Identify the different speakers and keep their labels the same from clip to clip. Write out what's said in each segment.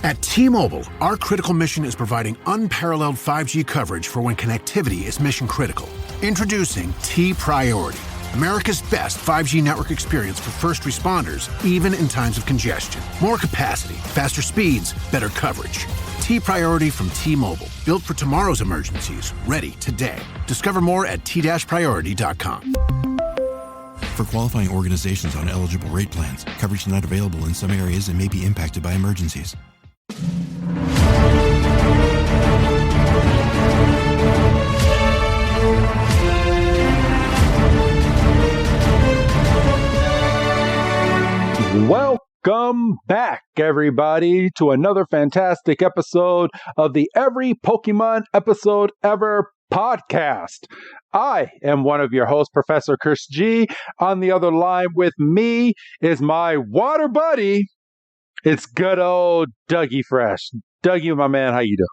Speaker 1: At T-Mobile, our critical mission is providing unparalleled 5G coverage for when connectivity is mission critical. Introducing T-Priority, America's best 5G network experience for first responders, even in times of congestion. More capacity, faster speeds, better coverage. T-Priority from T-Mobile, built for tomorrow's emergencies, ready today. Discover more at t-priority.com.
Speaker 2: For qualifying organizations on eligible rate plans, coverage not available in some areas and may be impacted by emergencies.
Speaker 3: Welcome back, everybody, to another fantastic episode of the Every Pokemon Episode Ever podcast. I am one of your hosts, Professor Chris G. On the other line with me is my water buddy. It's good old Dougie Fresh. Dougie, my man, how you doing?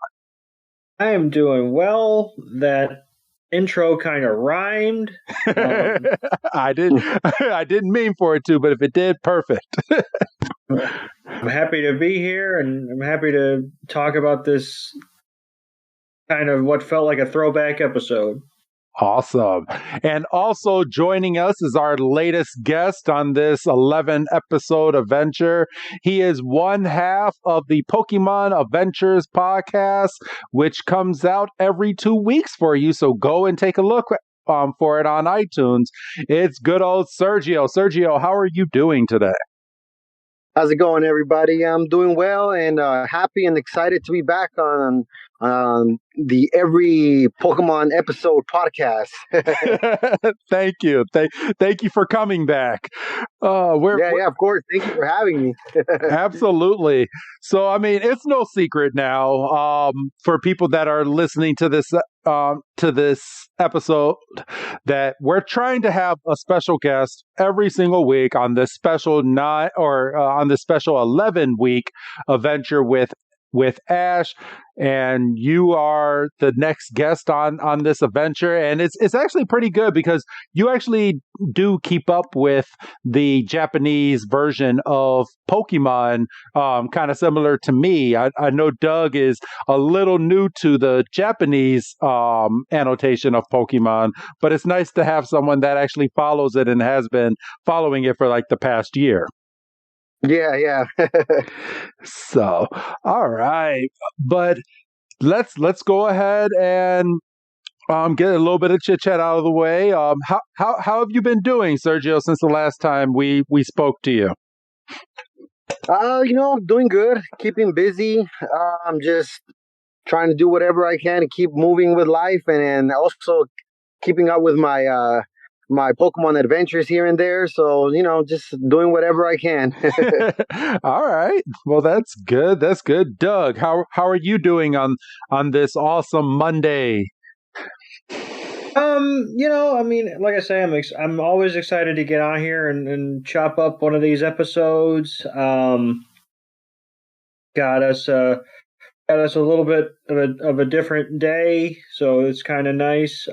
Speaker 4: I am doing well. That intro kind of rhymed.
Speaker 3: I didn't mean for it to, but if it did, perfect.
Speaker 4: I'm happy to be here, and I'm happy to talk about this kind of what felt like a throwback episode.
Speaker 3: Awesome. And also joining us is our latest guest on this 11-episode adventure. He is one half of the Pokemon Adventures podcast, which comes out every 2 weeks for you. So go and take a look for it on iTunes. It's good old Sergio. Sergio, how are you doing today?
Speaker 5: How's it going, everybody? I'm doing well and happy and excited to be back on the Every Pokemon Episode podcast.
Speaker 3: Thank you. Thank you for coming back.
Speaker 5: Yeah, of course. Thank you for having me.
Speaker 3: Absolutely. So, I mean, it's no secret now for people that are listening to this episode that we're trying to have a special guest every single week on this special on this special 11-week adventure with Ash, and you are the next guest on this adventure. And it's actually pretty good because you actually do keep up with the Japanese version of Pokemon, kind of similar to me. I know Doug is a little new to the Japanese annotation of Pokemon, but it's nice to have someone that actually follows it and has been following it for like the past year.
Speaker 5: Yeah.
Speaker 3: So, all right, but let's go ahead and get a little bit of chit chat out of the way. How have you been doing, Sergio, since the last time we spoke to you?
Speaker 5: Doing good, keeping busy. I'm just trying to do whatever I can to keep moving with life, and also keeping up with my Pokemon adventures here and there. So, just doing whatever I can.
Speaker 3: All right. Well, that's good. That's good. Doug, how are you doing on this awesome Monday?
Speaker 4: Like I say, I'm always excited to get on here and chop up one of these episodes. Got us a little bit of a different day, so it's kind of nice.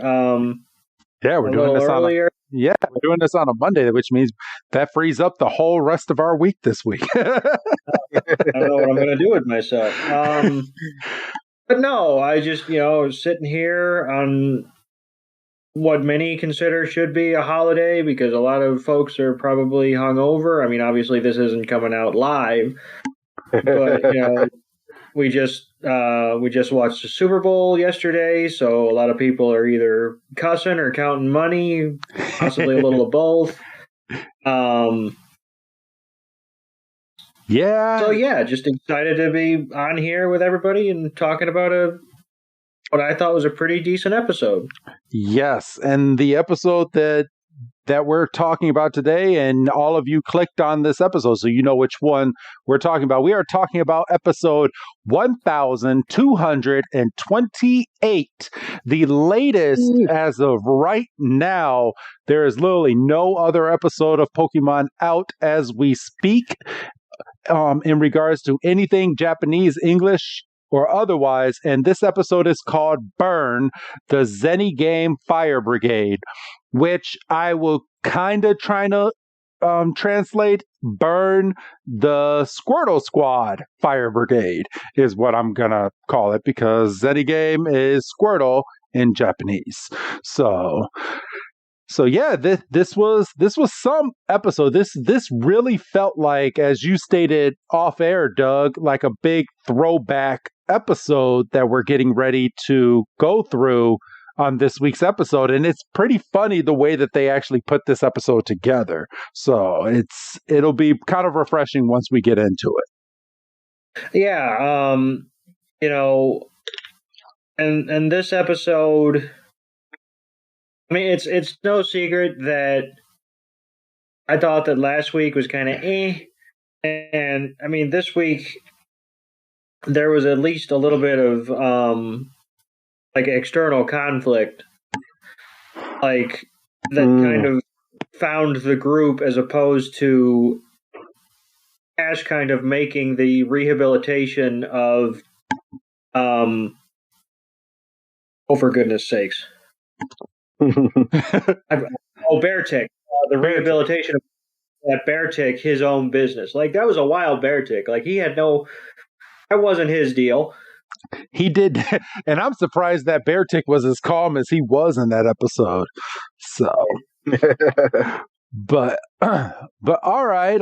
Speaker 3: Yeah, we're doing this earlier. We're doing this on a Monday, which means that frees up the whole rest of our week this week.
Speaker 4: I don't know what I'm going to do with myself. But no, I just, sitting here on what many consider should be a holiday because a lot of folks are probably hungover. I mean, obviously this isn't coming out live, but, we just watched the Super Bowl yesterday, so a lot of people are either cussing or counting money, possibly a little of both.
Speaker 3: Yeah.
Speaker 4: So just excited to be on here with everybody and talking about what I thought was a pretty decent episode.
Speaker 3: Yes, and the episode that we're talking about today, and all of you clicked on this episode, so you know which one we're talking about. We are talking about episode 1228, the latest as of right now. There is literally no other episode of Pokemon out as we speak in regards to anything Japanese, English, or otherwise, and this episode is called Burn, the Zenigame Fire Brigade, which I will kind of try to translate burn the Squirtle Squad Fire Brigade is what I'm gonna call it, because Zenigame is Squirtle in Japanese. So yeah, this was some episode. This really felt like, as you stated off air, Doug, like a big throwback episode that we're getting ready to go through on this week's episode. And it's pretty funny the way that they actually put this episode together. So it'll be kind of refreshing once we get into it.
Speaker 4: Yeah, you know, and this episode, I mean, it's no secret that I thought that last week was kind of and I mean, this week there was at least a little bit of like external conflict, like that kind of found the group, as opposed to Ash kind of making the rehabilitation of oh, for goodness sakes. Bear Tick. The rehabilitation of that Bear Tick, his own business. Like, that was a wild Bear Tick. Like, that wasn't his deal.
Speaker 3: He did, and I'm surprised that Bear Tick was as calm as he was in that episode. So, but all right,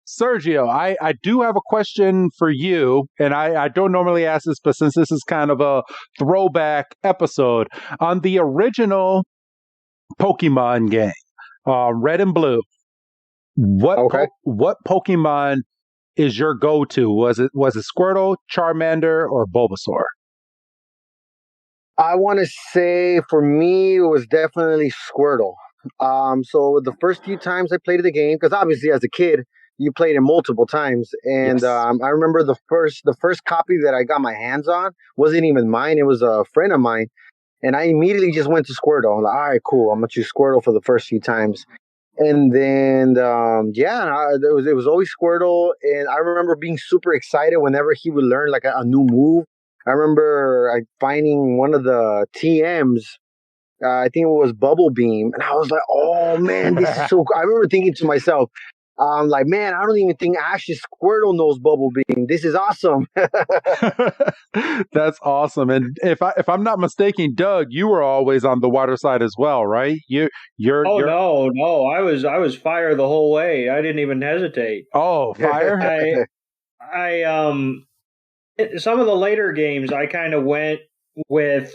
Speaker 3: Sergio, I do have a question for you, and I don't normally ask this, but since this is kind of a throwback episode, on the original Pokemon game, Red and Blue, what Pokemon is your go-to? Was it Squirtle, Charmander, or Bulbasaur?
Speaker 5: I want to say for me, it was definitely Squirtle. So the first few times I played the game, because obviously as a kid, you played it multiple times. And
Speaker 3: Yes.
Speaker 5: I remember the first copy that I got my hands on wasn't even mine. It was a friend of mine. And I immediately just went to Squirtle. I'm like, all right, cool. I'm going to choose Squirtle for the first few times. And then, it was always Squirtle. And I remember being super excited whenever he would learn like a new move. I remember finding one of the TMs. I think it was Bubble Beam. And I was like, oh, man, this is so cool. I remember thinking to myself, like, man, I don't even think Ash's Squirtle knows Bubble Beam. This is awesome.
Speaker 3: That's awesome. And if I'm not mistaken, Doug, you were always on the water side as well, right? You're
Speaker 4: No, I was fire the whole way. I didn't even hesitate.
Speaker 3: Oh, fire.
Speaker 4: I some of the later games I kind of went with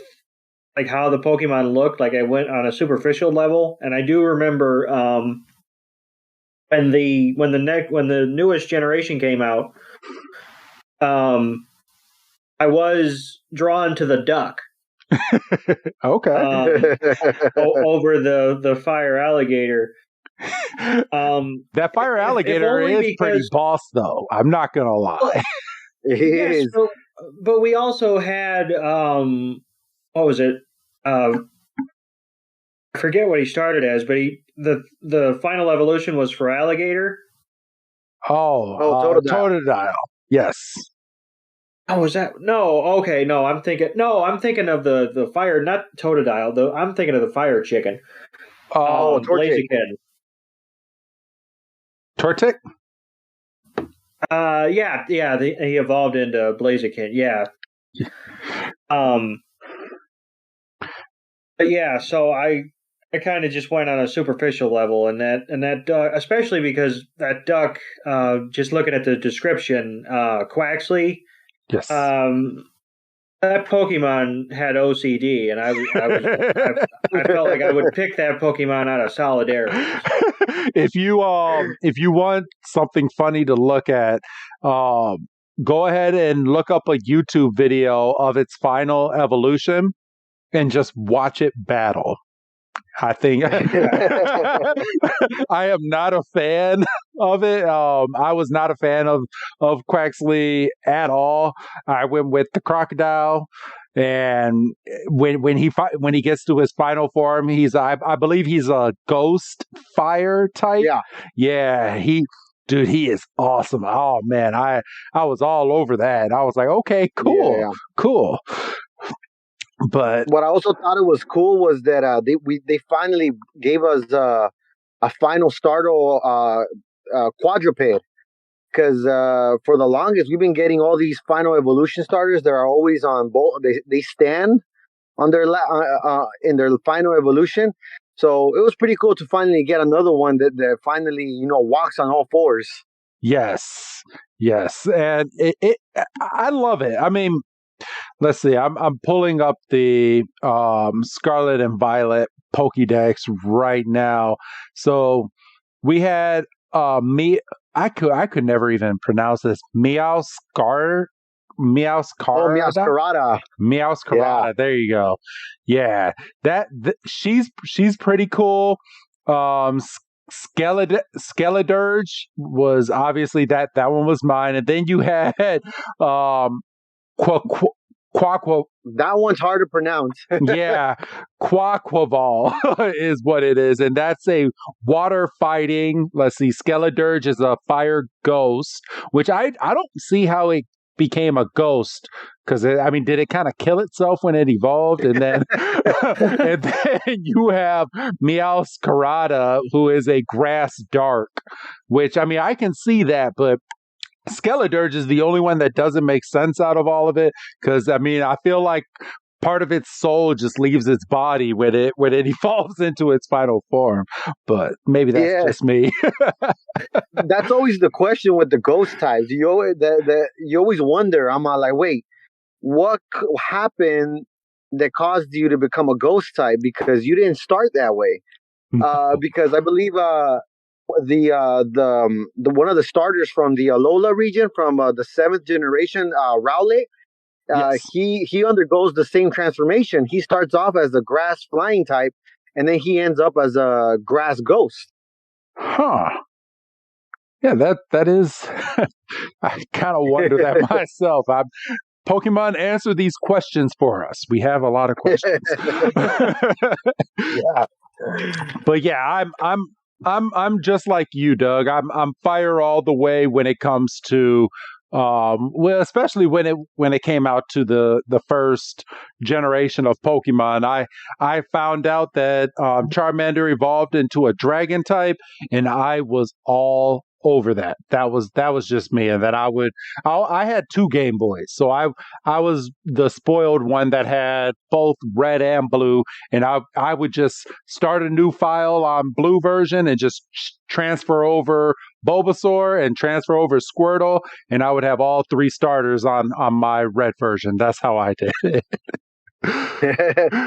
Speaker 4: like how the Pokemon looked. Like, I went on a superficial level, and I do remember when the newest generation came out, I was drawn to the duck.
Speaker 3: Okay.
Speaker 4: Over the fire alligator.
Speaker 3: That fire alligator is pretty boss, though. I'm not gonna lie.
Speaker 5: It is.
Speaker 4: But we also had what was it? I forget what he started as, but the final evolution was for alligator.
Speaker 3: Totodile. Yes.
Speaker 4: Oh, was that? No, okay, no. I'm thinking of the fire, not Totodile. I'm thinking of the fire chicken. Blaziken.
Speaker 3: Torchic?
Speaker 4: Yeah. He evolved into Blaziken. Yeah. But yeah, so I kind of just went on a superficial level, and that duck, especially because that duck, just looking at the description, Quaxley.
Speaker 3: Yes.
Speaker 4: That Pokemon had OCD, and I felt like I would pick that Pokemon out of solidarity.
Speaker 3: If you want something funny to look at, go ahead and look up a YouTube video of its final evolution and just watch it battle. I think I am not a fan of it. I was not a fan of Quaxley at all. I went with the crocodile, and when he gets to his final form, I believe he's a ghost fire type. Yeah. He is awesome. Oh man, I was all over that. I was like, okay, cool, cool. But
Speaker 5: what I also thought it was cool was that they finally gave us a final Startle quadruped. Because for the longest, we've been getting all these final evolution starters that are always on both. They stand on their in their final evolution. So it was pretty cool to finally get another one that finally walks on all fours.
Speaker 3: Yes, and I love it. I mean, let's see. I'm pulling up the Scarlet and Violet Pokédex right now. So we had me. I could never even pronounce this. Meowscarada.
Speaker 5: Oh, Meowscarada.
Speaker 3: Meowscarada.
Speaker 5: Yeah.
Speaker 3: There you go. Yeah, she's pretty cool. Skeledirge was obviously that one was mine, and then you had Quaquaval.
Speaker 5: That one's hard to pronounce.
Speaker 3: Yeah, Quaquaval is what it is, and that's a water fighting. Let's see, Skeledirge is a fire ghost, which I don't see how it became a ghost, because I mean, did it kind of kill itself when it evolved? And then and then you have Meowscarada, who is a grass dark, which I mean, I can see that, but Skeledirge is the only one that doesn't make sense out of all of it, because I mean, I feel like part of its soul just leaves its body when it evolves into its final form. But maybe that's just me.
Speaker 5: That's always the question with the ghost types. You always wonder. I'm like, wait, what happened that caused you to become a ghost type? Because you didn't start that way. Because I believe the one of the starters from the Alola region, from the 7th generation, Rowlet, yes. he undergoes the same transformation. He starts off as a grass flying type, and then he ends up as a grass ghost.
Speaker 3: Huh. Yeah, that is. I kind of wonder that myself. Pokemon, answer these questions for us. We have a lot of questions.
Speaker 5: Yeah.
Speaker 3: But yeah, I'm just like you, Doug. I'm fire all the way when it comes to well, especially when it came out to the first generation of Pokemon. I found out that Charmander evolved into a dragon type, and I was all over that. That was just me. And then I had 2 Game Boys, so I was the spoiled one that had both red and blue, and I would just start a new file on blue version and just transfer over Bulbasaur and transfer over Squirtle, and I would have all 3 starters on my red version. That's how I did it.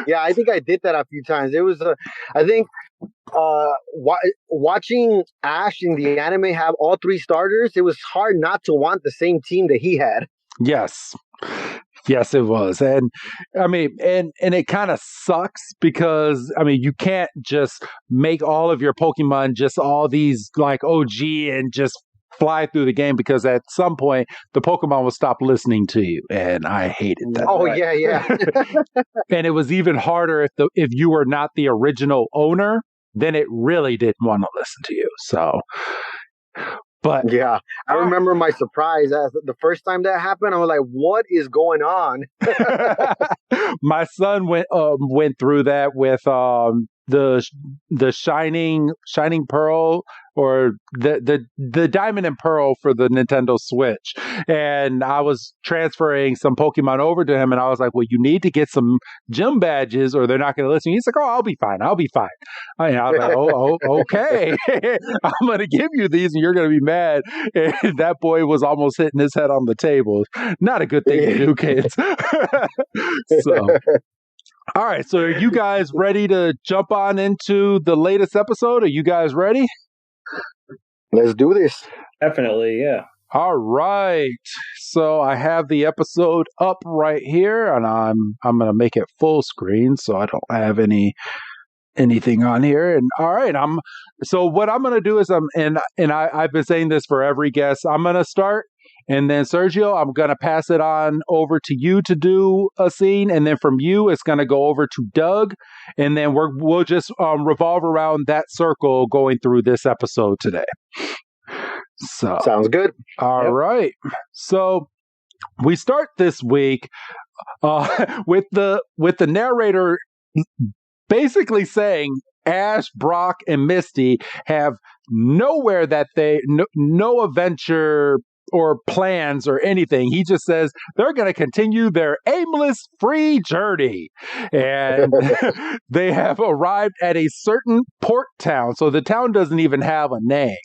Speaker 5: Yeah, I think I did that a few times. It was I think watching Ash in the anime have all 3 starters, it was hard not to want the same team that he had.
Speaker 3: Yes, it was. And I mean, and it kind of sucks, because I mean, you can't just make all of your Pokemon just all these like OG and just fly through the game, because at some point the Pokemon will stop listening to you, and I hated that.
Speaker 5: Oh, yeah.
Speaker 3: And it was even harder if you were not the original owner, then it really didn't want to listen to you. So, but
Speaker 5: yeah, I remember my surprise the first time that happened. I was like, "What is going on?"
Speaker 3: My son went through that with the shining pearl, or the diamond and pearl for the Nintendo Switch, and I was transferring some Pokemon over to him, and I was like, well, you need to get some gym badges or they're not going to listen. He's like, oh, I'll be fine. I was like, oh, okay. I'm going to give you these and you're going to be mad. And that boy was almost hitting his head on the table. Not a good thing to do, kids. So all right, so are you guys ready to jump on into the latest episode? Are you guys ready?
Speaker 5: Let's do this.
Speaker 4: Definitely, yeah.
Speaker 3: All right. So I have the episode up right here, and I'm going to make it full screen so I don't have anything on here. And all right, so what I'm going to do is I've been saying this for every guest. I'm going to start, and then Sergio, I'm going to pass it on over to you to do a scene, and then from you, it's going to go over to Doug, and then we'll just revolve around that circle going through this episode today. So
Speaker 5: sounds good.
Speaker 3: All right. So we start this week with the narrator basically saying Ash, Brock, and Misty have nowhere that no adventure or plans or anything. He just says they're going to continue their aimless free journey. And they have arrived at a certain port town. So the town doesn't even have a name.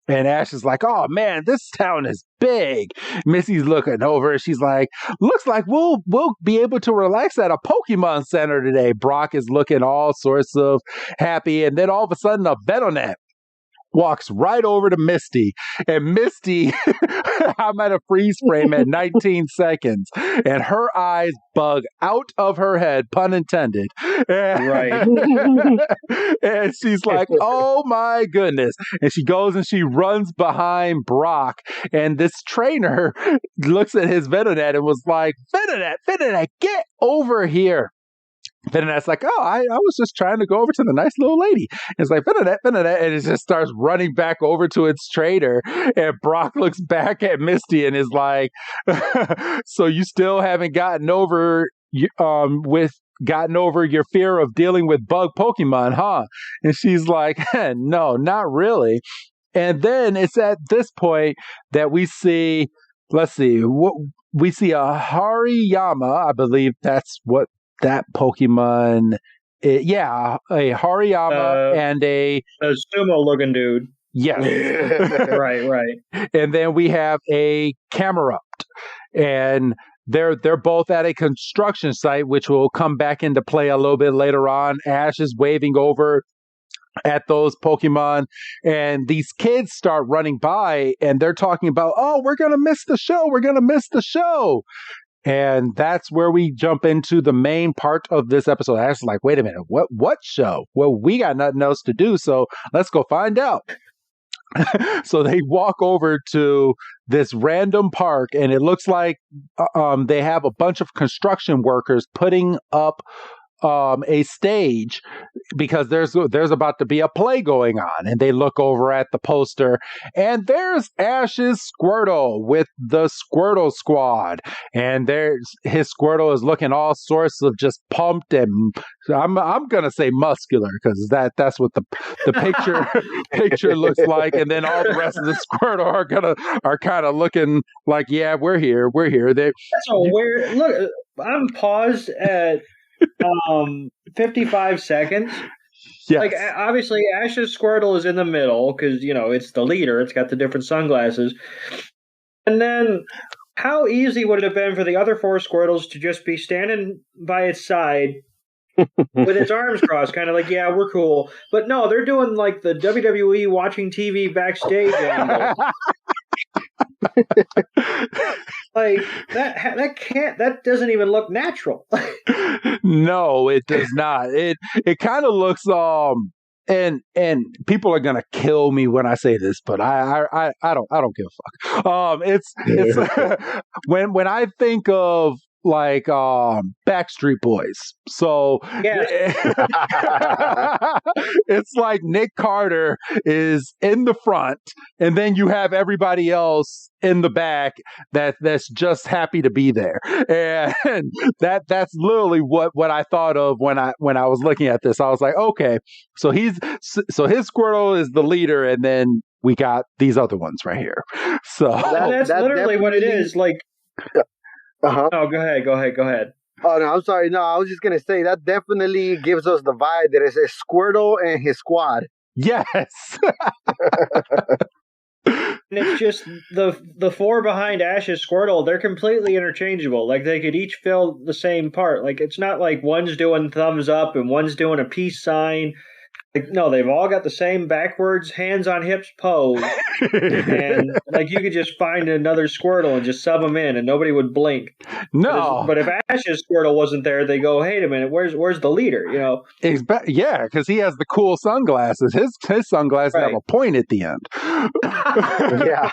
Speaker 3: And Ash is like, oh man, this town is big. Missy's looking over and she's like, looks like we'll be able to relax at a Pokemon Center today. Brock is looking all sorts of happy. And then all of a sudden a Venonat walks right over to Misty, and Misty, I'm at a freeze frame at 19 seconds, and her eyes bug out of her head, pun intended.
Speaker 4: Right.
Speaker 3: And she's like, oh my goodness. And she goes and she runs behind Brock, and this trainer looks at his Venonat and was like, Venonat, get over here. Venonat's like, oh, I was just trying to go over to the nice little lady. And it's like, Venonat, and it just starts running back over to its trainer. And Brock looks back at Misty and is like, so you still haven't gotten over your fear of dealing with bug Pokemon, huh? And she's like, no, not really. And then it's at this point that we see, we see a Hariyama. I believe that's what that Pokemon, a Hariyama and a
Speaker 4: sumo looking dude.
Speaker 3: Yes.
Speaker 4: right.
Speaker 3: And then we have a Camerupt, and they're both at a construction site, which will come back into play a little bit later on. Ash is waving over at those Pokemon, and these kids start running by, and they're talking about, oh, we're gonna miss the show. And that's where we jump into the main part of this episode. I was like, wait a minute, what show? Well, we got nothing else to do, so let's go find out. So they walk over to this random park, and it looks like they have a bunch of construction workers putting up a stage because there's about to be a play going on, and they look over at the poster, and there's Ash's Squirtle with the Squirtle Squad, and his Squirtle is looking all sorts of just pumped, and I'm gonna say muscular because that's what the picture looks like, and then all the rest of the Squirtle are kind of looking like, yeah, we're here.
Speaker 4: So weird. Look, I'm paused at 55 seconds.
Speaker 3: Yes.
Speaker 4: Like, obviously Ash's Squirtle is in the middle because it's the leader, it's got the different sunglasses, and then how easy would it have been for the other four Squirtles to just be standing by its side with its arms crossed, kind of like, yeah, we're cool. But no, they're doing like the WWE watching TV backstage angle. Like that doesn't even look natural.
Speaker 3: No, it does not. It kind of looks and people are gonna kill me when I say this, but I don't give a fuck. It's when I think of like Backstreet Boys. So
Speaker 4: yeah.
Speaker 3: It's like Nick Carter is in the front, and then you have everybody else in the back that's just happy to be there. And that's literally what I thought of when I was looking at this. I was like, okay, so his Squirtle is the leader, and then we got these other ones right here. So
Speaker 4: that's literally what it is. Like,
Speaker 5: uh-huh.
Speaker 4: Oh, go ahead.
Speaker 5: Oh, no, I'm sorry. No, I was just going to say that definitely gives us the vibe that it's a Squirtle and his squad.
Speaker 3: Yes.
Speaker 4: And it's just the four behind Ash's Squirtle, they're completely interchangeable. Like, they could each fill the same part. Like, it's not like one's doing thumbs up and one's doing a peace sign. Like, no, they've all got the same backwards, hands on hips pose. And like, you could just find another Squirtle and just sub them in and nobody would blink.
Speaker 3: No.
Speaker 4: But if Ash's Squirtle wasn't there, they go, hey a minute, where's the leader?
Speaker 3: Yeah, because he has the cool sunglasses. His sunglasses have a point at the end.
Speaker 5: Yeah.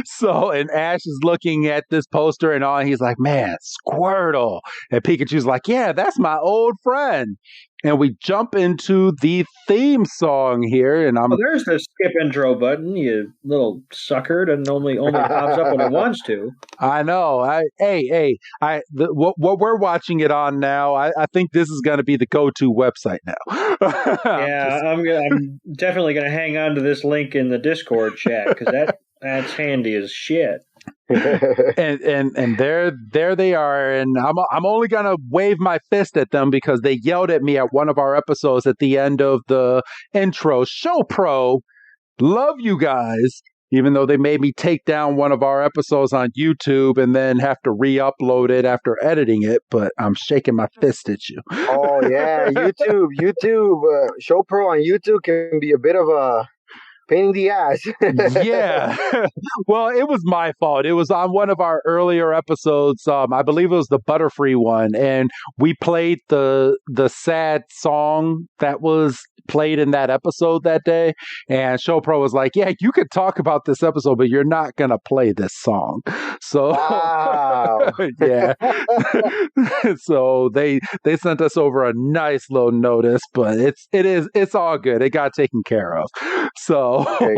Speaker 3: So, and Ash is looking at this poster and he's like, man, Squirtle. And Pikachu's like, yeah, that's my old friend. and we jump into the theme song here. And
Speaker 4: there's the skip intro button, you little sucker, that only pops up when it wants to.
Speaker 3: I know. What we're watching it on now, I think this is going to be the go-to website now.
Speaker 4: I'm definitely going to hang on to this link in the Discord chat because that's handy as shit.
Speaker 3: and there they are, and I'm only gonna wave my fist at them because they yelled at me at one of our episodes at the end of the intro. Show Pro, love you guys, even though they made me take down one of our episodes on YouTube and then have to re-upload it after editing it. But I'm shaking my fist at you.
Speaker 5: Oh yeah, YouTube, Show Pro on YouTube can be a bit of a pain in the ass.
Speaker 3: Yeah. Well, it was my fault. It was on one of our earlier episodes. I believe it was the Butterfree one, and we played the sad song that was played in that episode that day. And ShowPro was like, "Yeah, you could talk about this episode, but you're not gonna play this song." So,
Speaker 5: wow.
Speaker 3: Yeah. So they sent us over a nice little notice, but it's all good. It got taken care of. So. Okay.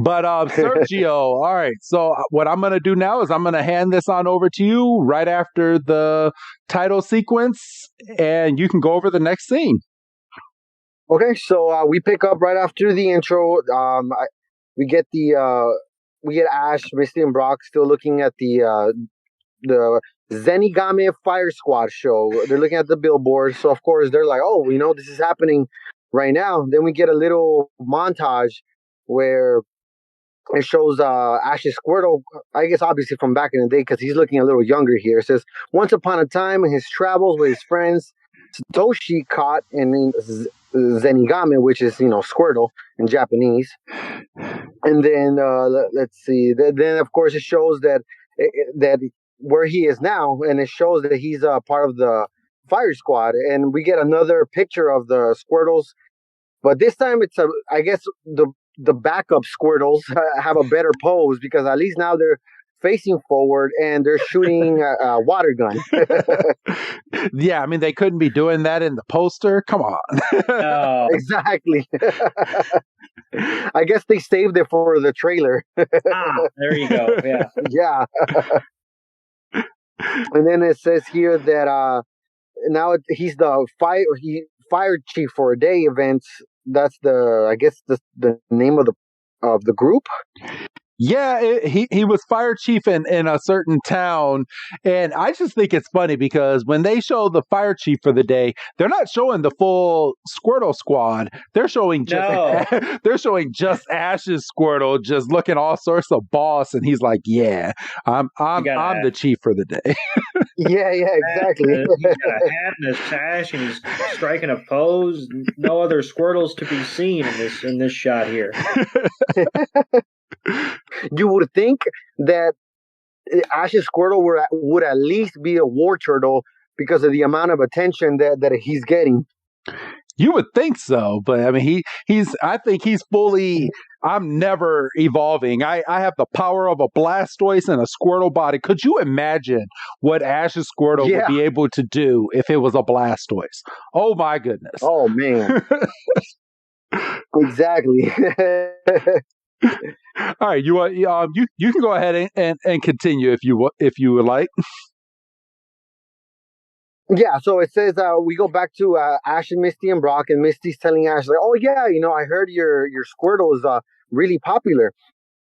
Speaker 3: But Sergio, all right. So what I'm going to do now is I'm going to hand this on over to you right after the title sequence, and you can go over the next scene.
Speaker 5: Okay, so we pick up right after the intro. We get Ash, Misty, and Brock still looking at the Zenigame Fire Squad show. They're looking at the billboard, so of course they're like, "Oh, this is happening right now." Then we get a little montage where it shows Ash's Squirtle, I guess obviously from back in the day because he's looking a little younger here. It says, "Once upon a time in his travels with his friends, Satoshi caught in Zenigame," which is, Squirtle in Japanese. And then, let's see. Then, of course, it shows that where he is now, and it shows that he's part of the Fire Squad. And we get another picture of the Squirtles. But this time I guess the backup Squirtles have a better pose because at least now they're facing forward and they're shooting a water gun.
Speaker 3: Yeah, I mean, they couldn't be doing that in the poster. Come on.
Speaker 5: Oh. Exactly. I guess they saved it for the trailer.
Speaker 4: There you go. Yeah.
Speaker 5: Yeah. And then it says here that now he's the fire chief for a day events. That's I guess the name of the group.
Speaker 3: Yeah, he was fire chief in a certain town, and I just think it's funny because when they show the fire chief for the day, they're not showing the full Squirtle Squad. They're showing just Ash's Squirtle, just looking all sorts of boss, and he's like, "Yeah, I'm the chief for the day."
Speaker 5: Yeah, exactly.
Speaker 4: He's got a hat and a sash, and he's striking a pose. No other Squirtles to be seen in this shot here.
Speaker 5: You would think that Ash's Squirtle would at least be a war turtle because of the amount of attention that he's getting.
Speaker 3: You would think so, but I mean, I think he's fully. I'm never evolving. I have the power of a Blastoise and a Squirtle body. Could you imagine what Ash's Squirtle would be able to do if it was a Blastoise? Oh my goodness!
Speaker 5: Oh man! Exactly.
Speaker 3: All right, you can go ahead and continue if you would like.
Speaker 5: Yeah, so it says we go back to Ash and Misty and Brock, and Misty's telling Ash like, "Oh yeah, I heard your Squirtle is really popular,"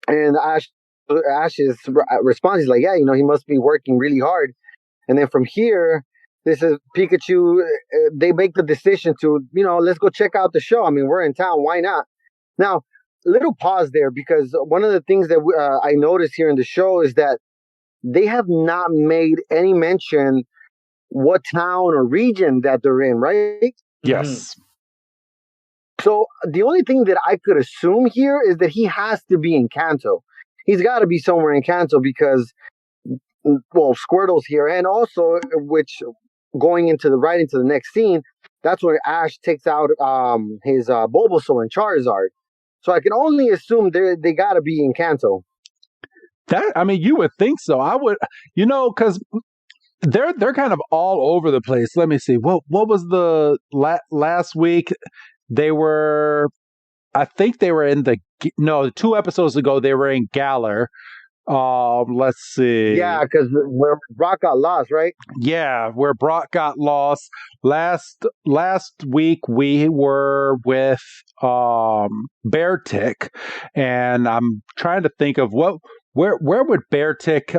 Speaker 5: and Ash's response is like, "Yeah, he must be working really hard." And then from here, this is Pikachu. They make the decision to let's go check out the show. I mean, we're in town, why not? Now, little pause there because one of the things that I noticed here in the show is that they have not made any mention what town or region that they're in, right?
Speaker 3: Yes.
Speaker 5: So the only thing that I could assume here is that he has to be in Kanto. He's got to be somewhere in Kanto because, Squirtle's here, and also which going into the next scene, that's where Ash takes out his Bulbasaur and Charizard. So I can only assume they got to be in Kanto.
Speaker 3: You would think so. I would, because they're kind of all over the place. Let me see. What was the last week? They were, I think they were in 2 episodes ago they were in Galler. Let's see.
Speaker 5: Yeah, because where Brock got lost, right?
Speaker 3: Yeah, where Brock got lost. Last week we were with Bear Tick, and I'm trying to think of where would Bear Tick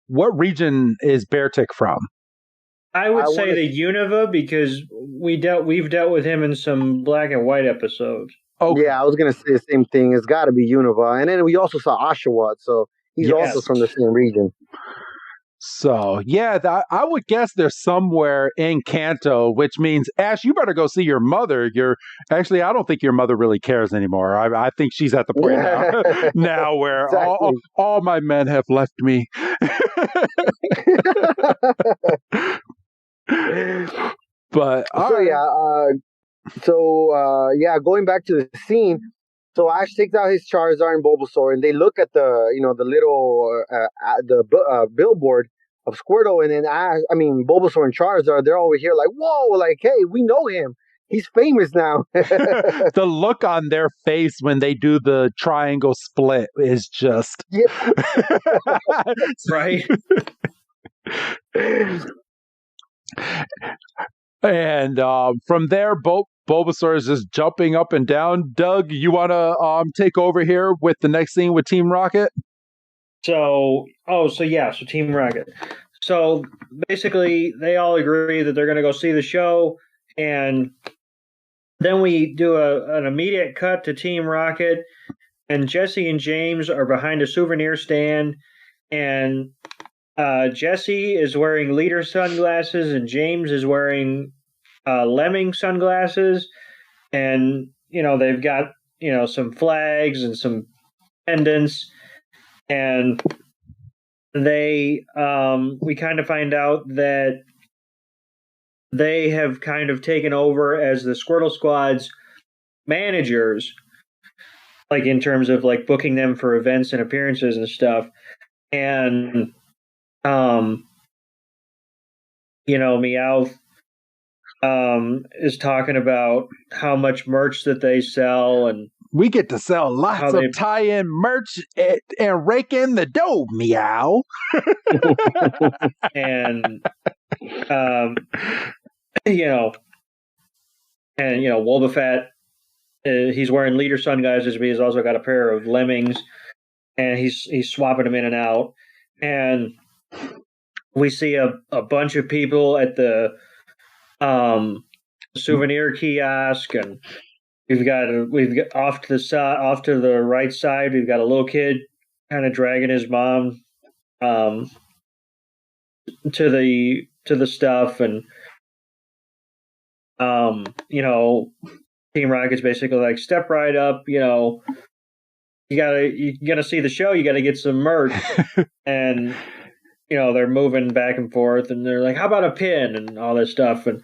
Speaker 3: what region is Bear Tick from?
Speaker 4: I would say the Unova, because we've dealt with him in some Black and White episodes.
Speaker 5: Okay. Yeah, I was gonna say the same thing. It's got to be Unova, and then we also saw Oshawott, so he's also from the same region.
Speaker 3: So yeah, I would guess they're somewhere in Kanto, which means Ash, you better go see your mother. Actually, I don't think your mother really cares anymore. I think she's at the point now where all my men have left me. But going back to the scene, so Ash takes out his Charizard and Bulbasaur, and they look at the little billboard of Squirtle, and then Bulbasaur and Charizard, they're over here like, whoa, like, hey, we know him. He's famous now. The look on their face when they do the triangle split is just
Speaker 4: right.
Speaker 3: And from there, Bulbasaur is just jumping up and down. Doug, you want to take over here with the next scene with Team Rocket?
Speaker 4: So Team Rocket. So basically, they all agree that they're going to go see the show, and then we do an immediate cut to Team Rocket, and Jesse and James are behind a souvenir stand, and Jesse is wearing leader sunglasses, and James is wearing lemming sunglasses, and they've got some flags and some pendants, and they we kind of find out that they have kind of taken over as the Squirtle Squad's managers, like in terms of like booking them for events and appearances and stuff. And Meowth is talking about how much merch that they sell, and
Speaker 3: we get to sell lots of tie-in merch and rake in the dough, Meow.
Speaker 4: And Wobbuffet, he's wearing leader sunglasses, but he's also got a pair of lemmings, and he's swapping them in and out. And we see a bunch of people at the souvenir kiosk, and we've got off to the right side, we've got a little kid kind of dragging his mom to the stuff, and Team Rocket's basically like, step right up, you gotta see the show, you gotta get some merch. And they're moving back and forth, and they're like, how about a pin and all this stuff, and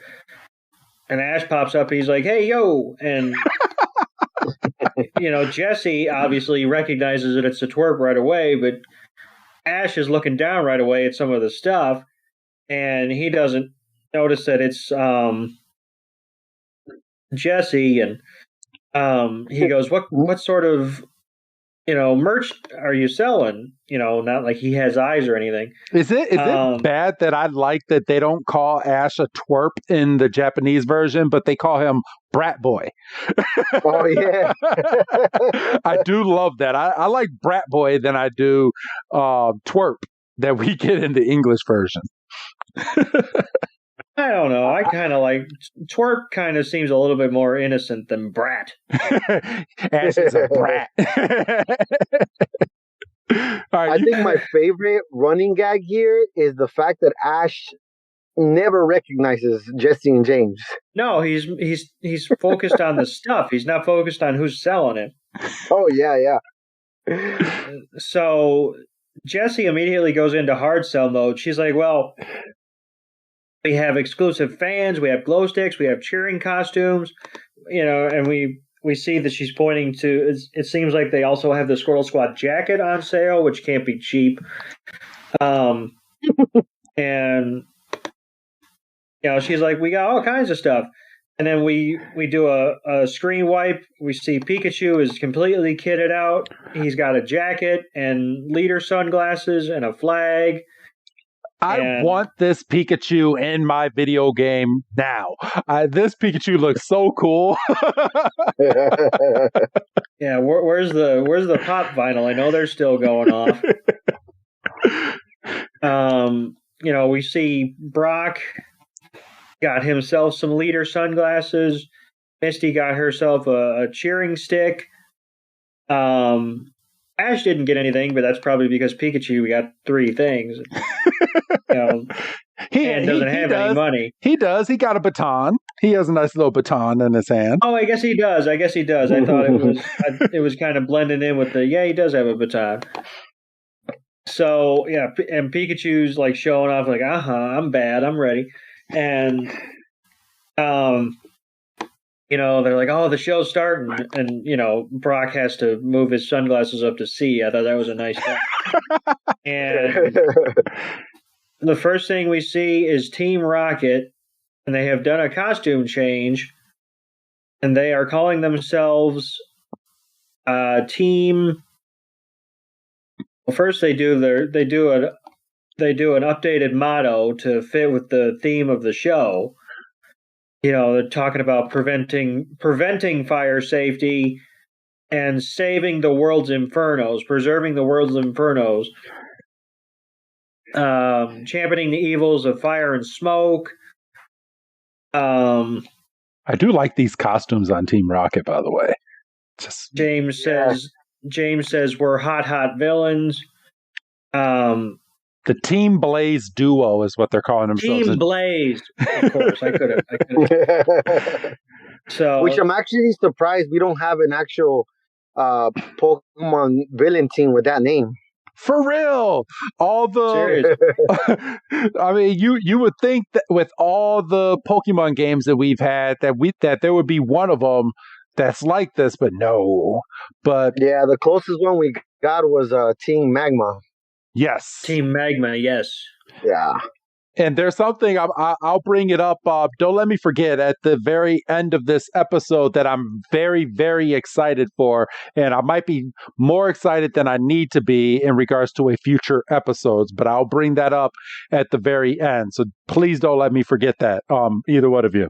Speaker 4: Ash pops up, he's like, hey, yo, and Jesse obviously recognizes that it's a twerp right away, but Ash is looking down right away at some of the stuff, and he doesn't notice that it's Jesse, and he goes, what sort of merch are you selling? Not like he has eyes or anything.
Speaker 3: Is it bad that I like that they don't call Ash a twerp in the Japanese version, but they call him Brat Boy?
Speaker 5: Oh, yeah.
Speaker 3: I do love that. I like Brat Boy than I do twerp that we get in the English version.
Speaker 4: I don't know. I kind of like twerp. Kind of seems a little bit more innocent than brat.
Speaker 3: Ash is a brat.
Speaker 5: I think my favorite running gag here is the fact that Ash never recognizes Jesse and James.
Speaker 4: No, he's focused on the stuff. He's not focused on who's selling it.
Speaker 5: Oh yeah.
Speaker 4: So Jesse immediately goes into hard sell mode. She's like, well, we have exclusive fans, we have glow sticks, we have cheering costumes, and we see that she's pointing to, it seems like they also have the Squirtle Squad jacket on sale, which can't be cheap. And she's like, we got all kinds of stuff. And then we do a screen wipe. We see Pikachu is completely kitted out. He's got a jacket and leader sunglasses and a flag.
Speaker 3: I want this Pikachu in my video game now. This Pikachu looks so cool.
Speaker 4: Yeah, where's the pop vinyl? I know they're still going off. We see Brock got himself some leader sunglasses. Misty got herself a cheering stick. Ash didn't get anything, but that's probably because Pikachu got 3 things. He doesn't have any money.
Speaker 3: He does. He got a baton. He has a nice little baton in his hand.
Speaker 4: Oh, I guess he does. I thought it was kind of blending in with he does have a baton. So, yeah, and Pikachu's like showing off like, I'm bad. I'm ready. And, they're like, oh, the show's starting. And, Brock has to move his sunglasses up to C. I thought that was a nice thing. And the first thing we see is Team Rocket, and they have done a costume change, and they are calling themselves Team. Well, first they do an updated motto to fit with the theme of the show. They're talking about preventing fire safety and saving the world's infernos, preserving the world's infernos, championing the evils of fire and smoke.
Speaker 3: I do like these costumes on Team Rocket, by the way.
Speaker 4: James says we're hot villains.
Speaker 3: The Team Blaze duo is what they're calling themselves.
Speaker 4: Team Blaze. Of course, I could have. So,
Speaker 5: which I'm actually surprised we don't have an actual Pokemon villain team with that name.
Speaker 3: For real. I mean, you would think that with all the Pokemon games that we've had that there would be one of them that's like this, but no. But
Speaker 5: yeah, the closest one we got was Team Magma.
Speaker 3: Yes.
Speaker 4: Team Magma, yes.
Speaker 5: Yeah.
Speaker 3: And there's something, I'll bring it up, don't let me forget, at the very end of this episode that I'm very, very excited for. And I might be more excited than I need to be in regards to a future episodes, but I'll bring that up at the very end. So please don't let me forget that, either one of you.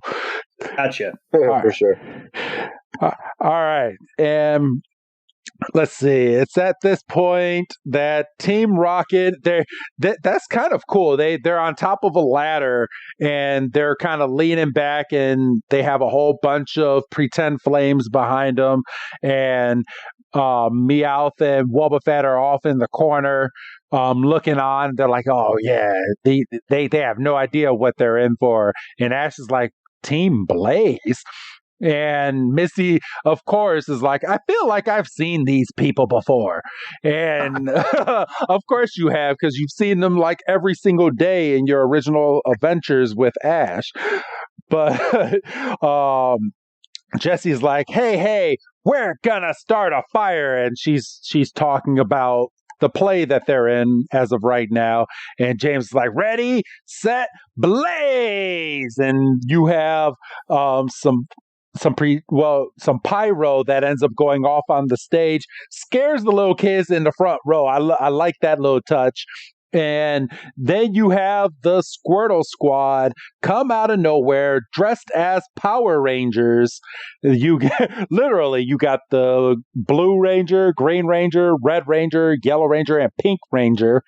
Speaker 4: Gotcha.
Speaker 5: Right. For sure.
Speaker 3: All right. And let's see. It's at this point that Team Rocket, that's kind of cool. They're on top of a ladder and they're kind of leaning back, and they have a whole bunch of pretend flames behind them. And Meowth and Wobbuffet are off in the corner, looking on. They're like, "Oh yeah," they have no idea what they're in for. And Ash is like, "Team Blaze." And Misty, of course, is like, I feel like I've seen these people before. And of course you have, because you've seen them like every single day in your original adventures with Ash. But Jessie's like, hey, we're gonna start a fire. And she's talking about the play that they're in as of right now. And James is like, ready, set, blaze. And you have some pyro that ends up going off on the stage, scares the little kids in the front row. I like that little touch. And then you have the Squirtle Squad come out of nowhere dressed as Power Rangers. You got the Blue Ranger, Green Ranger, Red Ranger, Yellow Ranger, and Pink Ranger.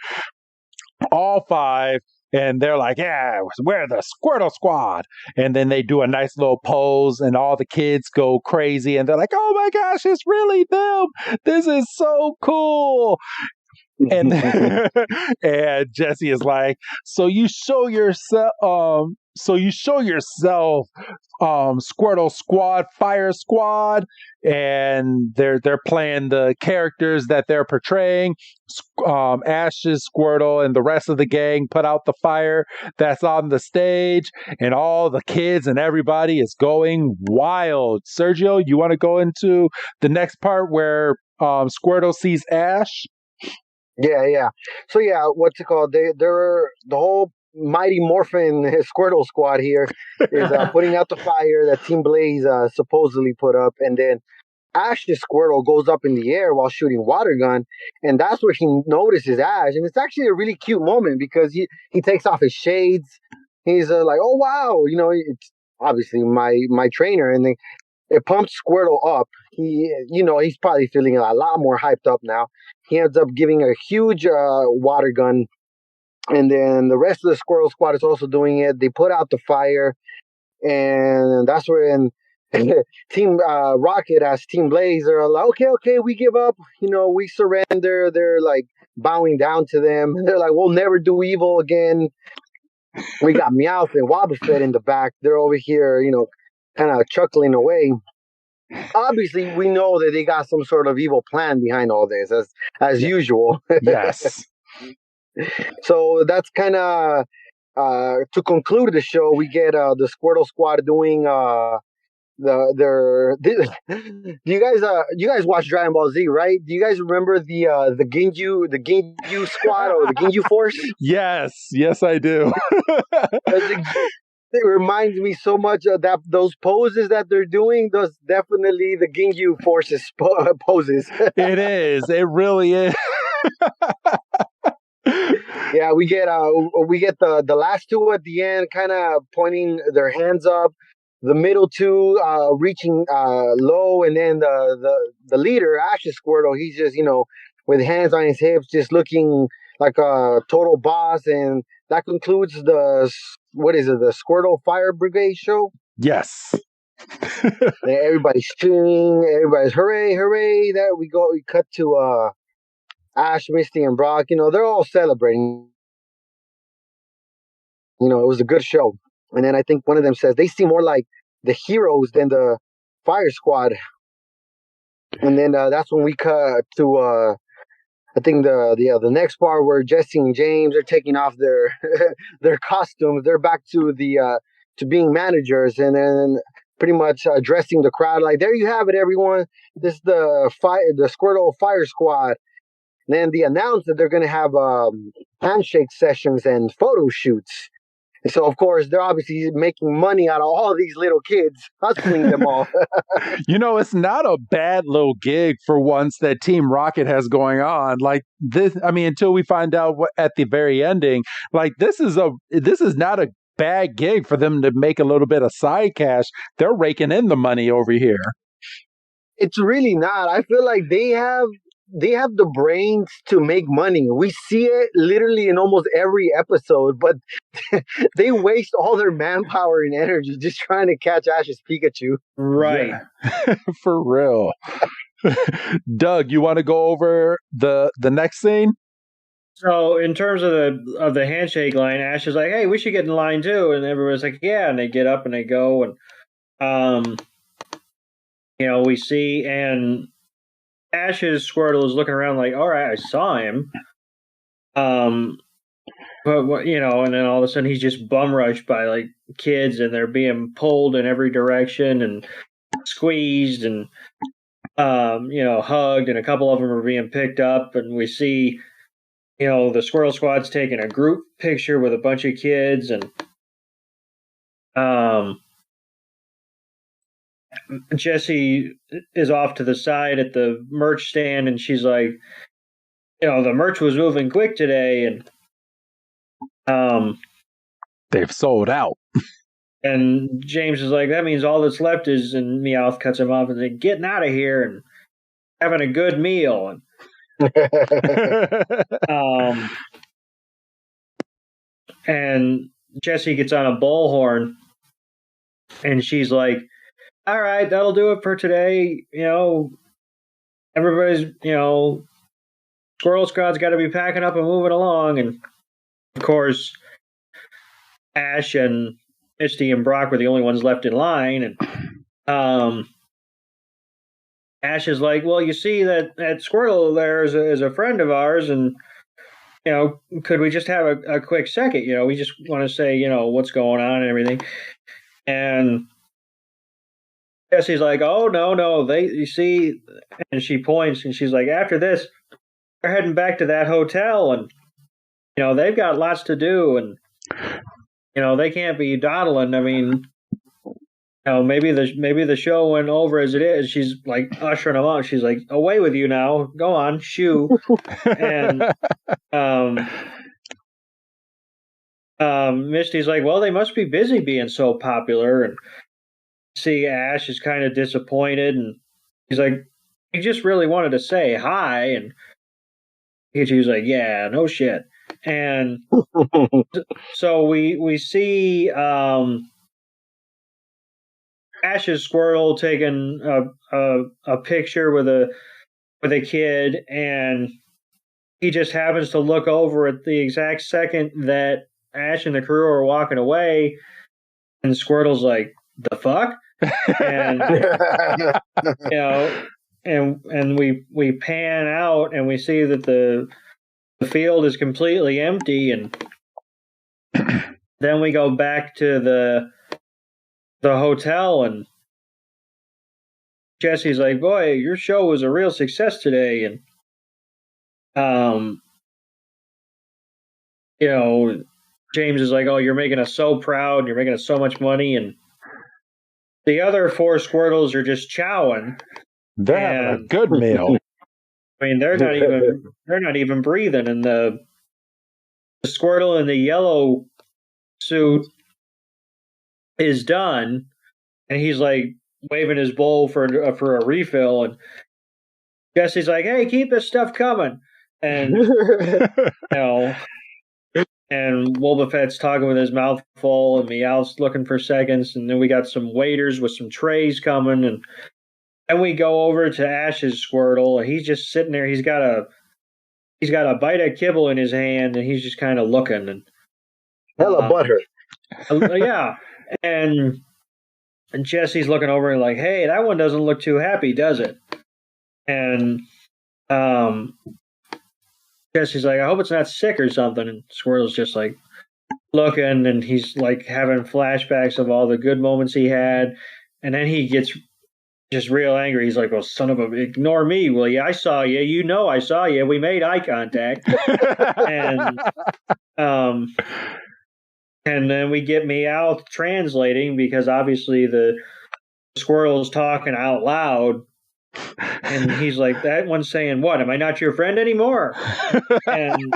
Speaker 3: All 5. And they're like, yeah, we're the Squirtle Squad. And then they do a nice little pose, and all the kids go crazy. And they're like, oh my gosh, it's really them. This is so cool. And and Jessie is like, so you show yourself, Squirtle Squad, Fire Squad. And they're playing the characters that they're portraying. Ash's Squirtle and the rest of the gang put out the fire that's on the stage, and all the kids and everybody is going wild. Sergio, you want to go into the next part where Squirtle sees Ash?
Speaker 5: Yeah. So yeah, what's it called? They're the whole Mighty Morphin Squirtle Squad here is putting out the fire that Team Blaze supposedly put up, and then Ash's Squirtle goes up in the air while shooting water gun, and that's where he notices Ash, and it's actually a really cute moment because he takes off his shades. He's like, "Oh wow," it's obviously my trainer, and it pumps Squirtle up. He's probably feeling a lot more hyped up now. He ends up giving a huge water gun, and then the rest of the Squirrel Squad is also doing it. They put out the fire, and that's when Team Rocket as Team Blaze are like, okay, we give up. We surrender. They're like bowing down to them. They're like, we'll never do evil again. We got Meowth and Wobbuffet in the back. They're over here, kind of chuckling away. Obviously, we know that they got some sort of evil plan behind all this, as usual.
Speaker 3: Yes.
Speaker 5: So that's kind of to conclude the show. We get the Squirtle Squad doing do you guys watch Dragon Ball Z, right? Do you guys remember the Ginyu Squad or the Ginyu Force?
Speaker 3: Yes, I do.
Speaker 5: It reminds me so much of those poses that they're doing. Those definitely the Ginyu Forces poses.
Speaker 3: It is. It really is.
Speaker 5: Yeah, we get the last two at the end, kind of pointing their hands up. The middle two reaching low, and then the leader, Ash's Squirtle, he's just with hands on his hips, just looking like a total boss. And that concludes the Squirtle Fire Brigade show.
Speaker 3: Yes.
Speaker 5: Everybody's cheering, everybody's hooray! That we cut to Ash, Misty, and Brock. They're all celebrating. It was a good show. And then I think one of them says they seem more like the heroes than the Fire Squad. And then that's when we cut to I think the next part where Jesse and James are taking off their their costumes. They're back to to being managers, and then pretty much addressing the crowd like, "There you have it, everyone. This is the Squirtle Fire Squad." And then they announce that they're going to have handshake sessions and photo shoots. And so, of course, they're obviously making money out of all these little kids, hustling them all.
Speaker 3: It's not a bad little gig for once that Team Rocket has going on. Like this, until we find out at the very ending, like this is not a bad gig for them to make a little bit of side cash. They're raking in the money over here.
Speaker 5: It's really not. I feel like they have the brains to make money. We see it literally in almost every episode, but they waste all their manpower and energy just trying to catch Ash's Pikachu.
Speaker 4: Right.
Speaker 3: Yeah. For real. Doug, you want to go over the next scene?
Speaker 4: So in terms of the handshake line, Ash is like, "Hey, we should get in line too," and everyone's like, "Yeah," and they get up and they go, and we see, and Ash's Squirtle is looking around like, "All right, I saw him," but what, and then all of a sudden he's just bum rushed by like kids, and they're being pulled in every direction and squeezed and hugged, and a couple of them are being picked up, and we see the Squirtle Squad's taking a group picture with a bunch of kids, and Jessie is off to the side at the merch stand, and she's like, the merch was moving quick today, and
Speaker 3: they've sold out.
Speaker 4: And James is like, "That means all that's left is," and Meowth cuts him off and says, "Getting out of here and having a good meal." And and Jessie gets on a bullhorn, and she's like, "All right, that'll do it for today. Everybody's, Squirrel Squad's got to be packing up and moving along." And of course, Ash and Misty and Brock were the only ones left in line. And Ash is like, "Well, you see that Squirtle there is a friend of ours, and could we just have a quick second? We just want to say, what's going on and everything." And Jessie's like, "Oh, no, you see," and she points and she's like, "After this, they're heading back to that hotel, and they've got lots to do." And they can't be dawdling. I mean, maybe the show went over as it is. She's like ushering them out. She's like, away with you now. Go on, shoo. And Misty's like, well, they must be busy being so popular. And see, Ash is kind of disappointed, and he's like, he just really wanted to say hi. And Pikachu's like, yeah, no shit. And so we see Ash's Squirtle taking a picture with a kid, and he just happens to look over at the exact second that Ash and the crew are walking away, and Squirtle's like, the fuck? And and we pan out and we see that the field is completely empty, and then we go back to the hotel, and Jesse's like, boy, your show was a real success today. And James is like, oh, you're making us so proud, you're making us so much money. And the other 4 Squirtles are just chowing.
Speaker 3: They're having a good meal.
Speaker 4: I mean, they're not even breathing. And the Squirtle in the yellow suit is done, and he's like waving his bowl for a refill. And Jesse's like, hey, keep this stuff coming. And and Wobbuffet's talking with his mouth full, and Meowth's looking for seconds. And then we got some waiters with some trays coming, and then we go over to Ash's Squirtle, and he's just sitting there. He's got a bite of kibble in his hand, and he's just kind of looking. And
Speaker 5: hella butthurt.
Speaker 4: Yeah, and Jesse's looking over and like, hey, that one doesn't look too happy, does it? And Jesse's like, I hope it's not sick or something. And Squirtle's just like looking, and he's like having flashbacks of all the good moments he had. And then he gets just real angry. He's like, well, son of a, ignore me, will you? I saw you. I saw you. We made eye contact. And then we get Meowth translating, because obviously the Squirtle's talking out loud. And he's like, that one's saying, what? Am I not your friend anymore? And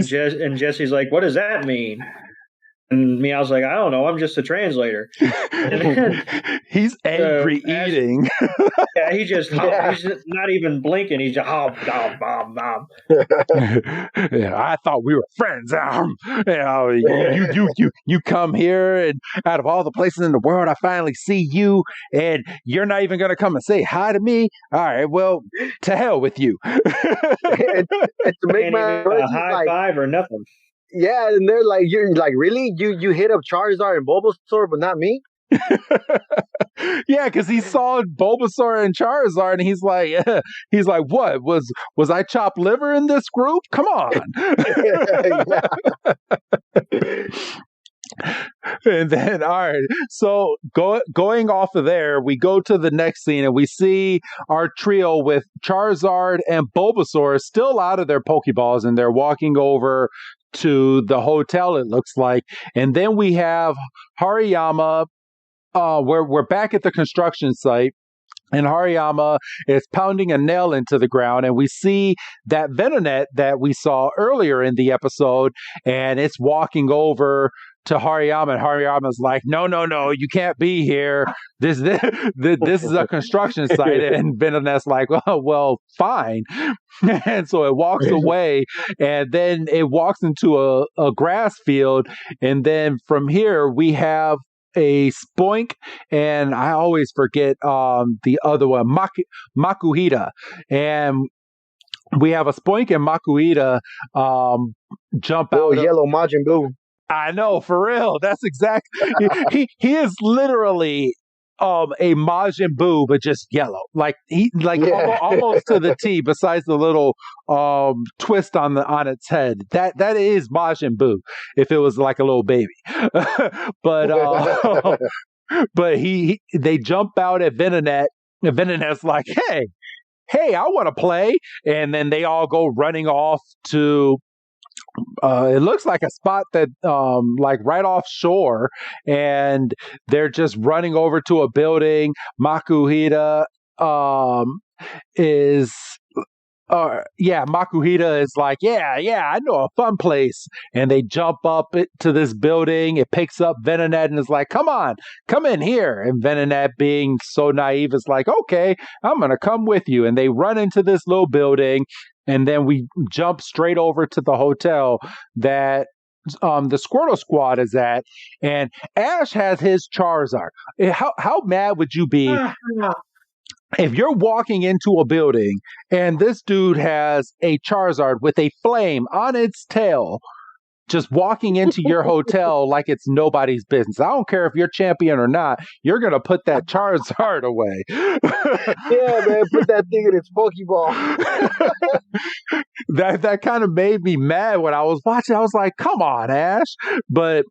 Speaker 4: Jesse's like, what does that mean? And Meow's like, I don't know. I'm just a translator. And then,
Speaker 3: he's angry eating.
Speaker 4: Yeah, he's not even blinking. He's just nom.
Speaker 3: Yeah, I thought we were friends. You come here, and out of all the places in the world, I finally see you, and you're not even gonna come and say hi to me. All right, well, to hell with you.
Speaker 5: and to make my
Speaker 4: a high five or nothing.
Speaker 5: Yeah, and they're like, you're like, really? You hit up Charizard and Bulbasaur, but not me?
Speaker 3: Yeah, because he saw Bulbasaur and Charizard, and he's like, what was I chopped liver in this group? Come on. And then, all right, so going off of there, we go to the next scene, and we see our trio with Charizard and Bulbasaur still out of their Pokeballs, and they're walking over to the hotel, it looks like. And then we have Hariyama. We're back at the construction site, and Hariyama is pounding a nail into the ground, and we see that Venonat that we saw earlier in the episode, and it's walking over to Hariyama, and Hariyama's like, no, you can't be here. This is a construction site. And Venonat's like, well, fine. And so it walks away, and then it walks into a grass field, and then from here we have a Spoink, and I always forget the other one, Makuhita. And we have a Spoink and Makuhita jump out.
Speaker 5: Yellow Majin Buu.
Speaker 3: I know, for real. That's exactly. He is literally a Majin Buu, but just yellow. Like almost to the T. Besides the little twist on its head, that is Majin Buu. If it was like a little baby, but they jump out at Venonat, and Venonat's like, hey, I want to play, and then they all go running off to It looks like a spot that, like right offshore, and they're just running over to a building. Makuhita um, is Makuhita is like, yeah, I know a fun place. And they jump up to this building. It picks up Venonat and is like, come on, come in here. And Venonat, being so naive, is like, okay, I'm going to come with you. And they run into this little building. And then we jump straight over to the hotel that the Squirtle Squad is at. And Ash has his Charizard. How mad would you be if you're walking into a building and this dude has a Charizard with a flame on its tail, just walking into your hotel like it's nobody's business? I don't care if you're champion or not, you're going to put that Charizard away.
Speaker 5: Yeah, man, put that thing in its Pokeball.
Speaker 3: That kind of made me mad when I was watching. I was like, come on, Ash. But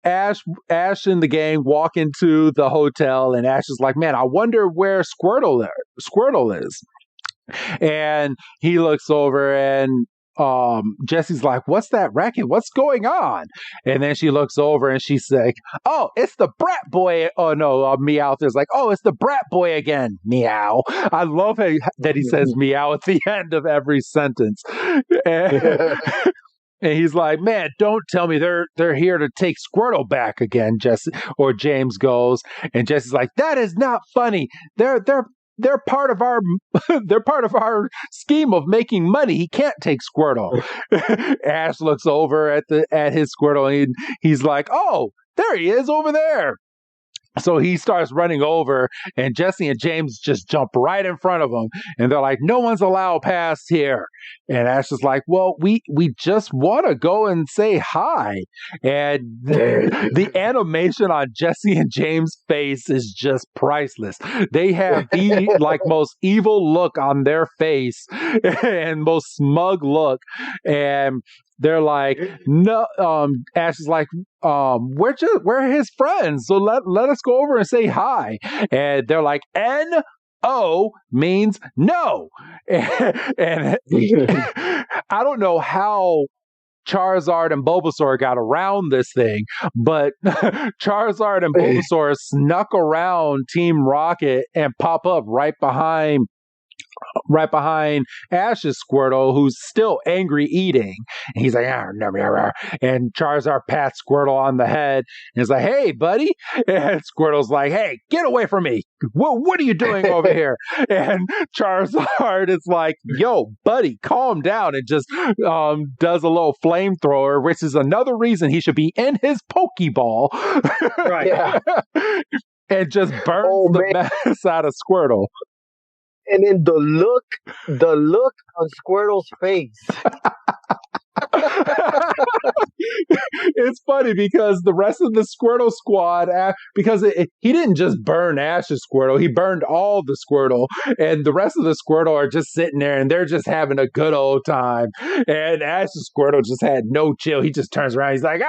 Speaker 3: Ash in the game walk into the hotel, and Ash is like, man, I wonder where Squirtle is. And he looks over, and Jessie's like, what's that racket? What's going on? And then she looks over and she's like, oh, it's the brat boy. Oh no, Meowth is like, oh, it's the brat boy again. Meow. I love that he says meow at the end of every sentence. And he's like, man, don't tell me they're here to take Squirtle back again, Jesse or James goes. And Jesse's like, that is not funny. They're part of our scheme of making money. He can't take Squirtle. Ash looks over at his Squirtle and he's like, oh, there he is over there. So he starts running over, and Jesse and James just jump right in front of him, and they're like, no one's allowed past here. And Ash is like, well, we just want to go and say hi. And the animation on Jesse and James' face is just priceless. They have the most evil look on their face and most smug look. And they're like, no, Ash is like, we're his friends, so let us go over and say hi. And they're like, N-O means no. And I don't know how Charizard and Bulbasaur got around this thing, but Charizard and Bulbasaur snuck around Team Rocket and pop up right behind Ash's Squirtle, who's still angry eating. And he's like, and Charizard pats Squirtle on the head and is like, hey, buddy. And Squirtle's like, hey, get away from me. What are you doing over here? And Charizard is like, yo, buddy, calm down, and just does a little flamethrower, which is another reason he should be in his Pokeball.
Speaker 4: Right. Yeah.
Speaker 3: And just burns the mess out of Squirtle.
Speaker 5: And then the look on Squirtle's face.
Speaker 3: It's funny because the rest of the Squirtle Squad, because he didn't just burn Ash's Squirtle, he burned all the Squirtle, and the rest of the Squirtle are just sitting there and they're just having a good old time. And Ash's Squirtle just had no chill. He just turns around, he's like,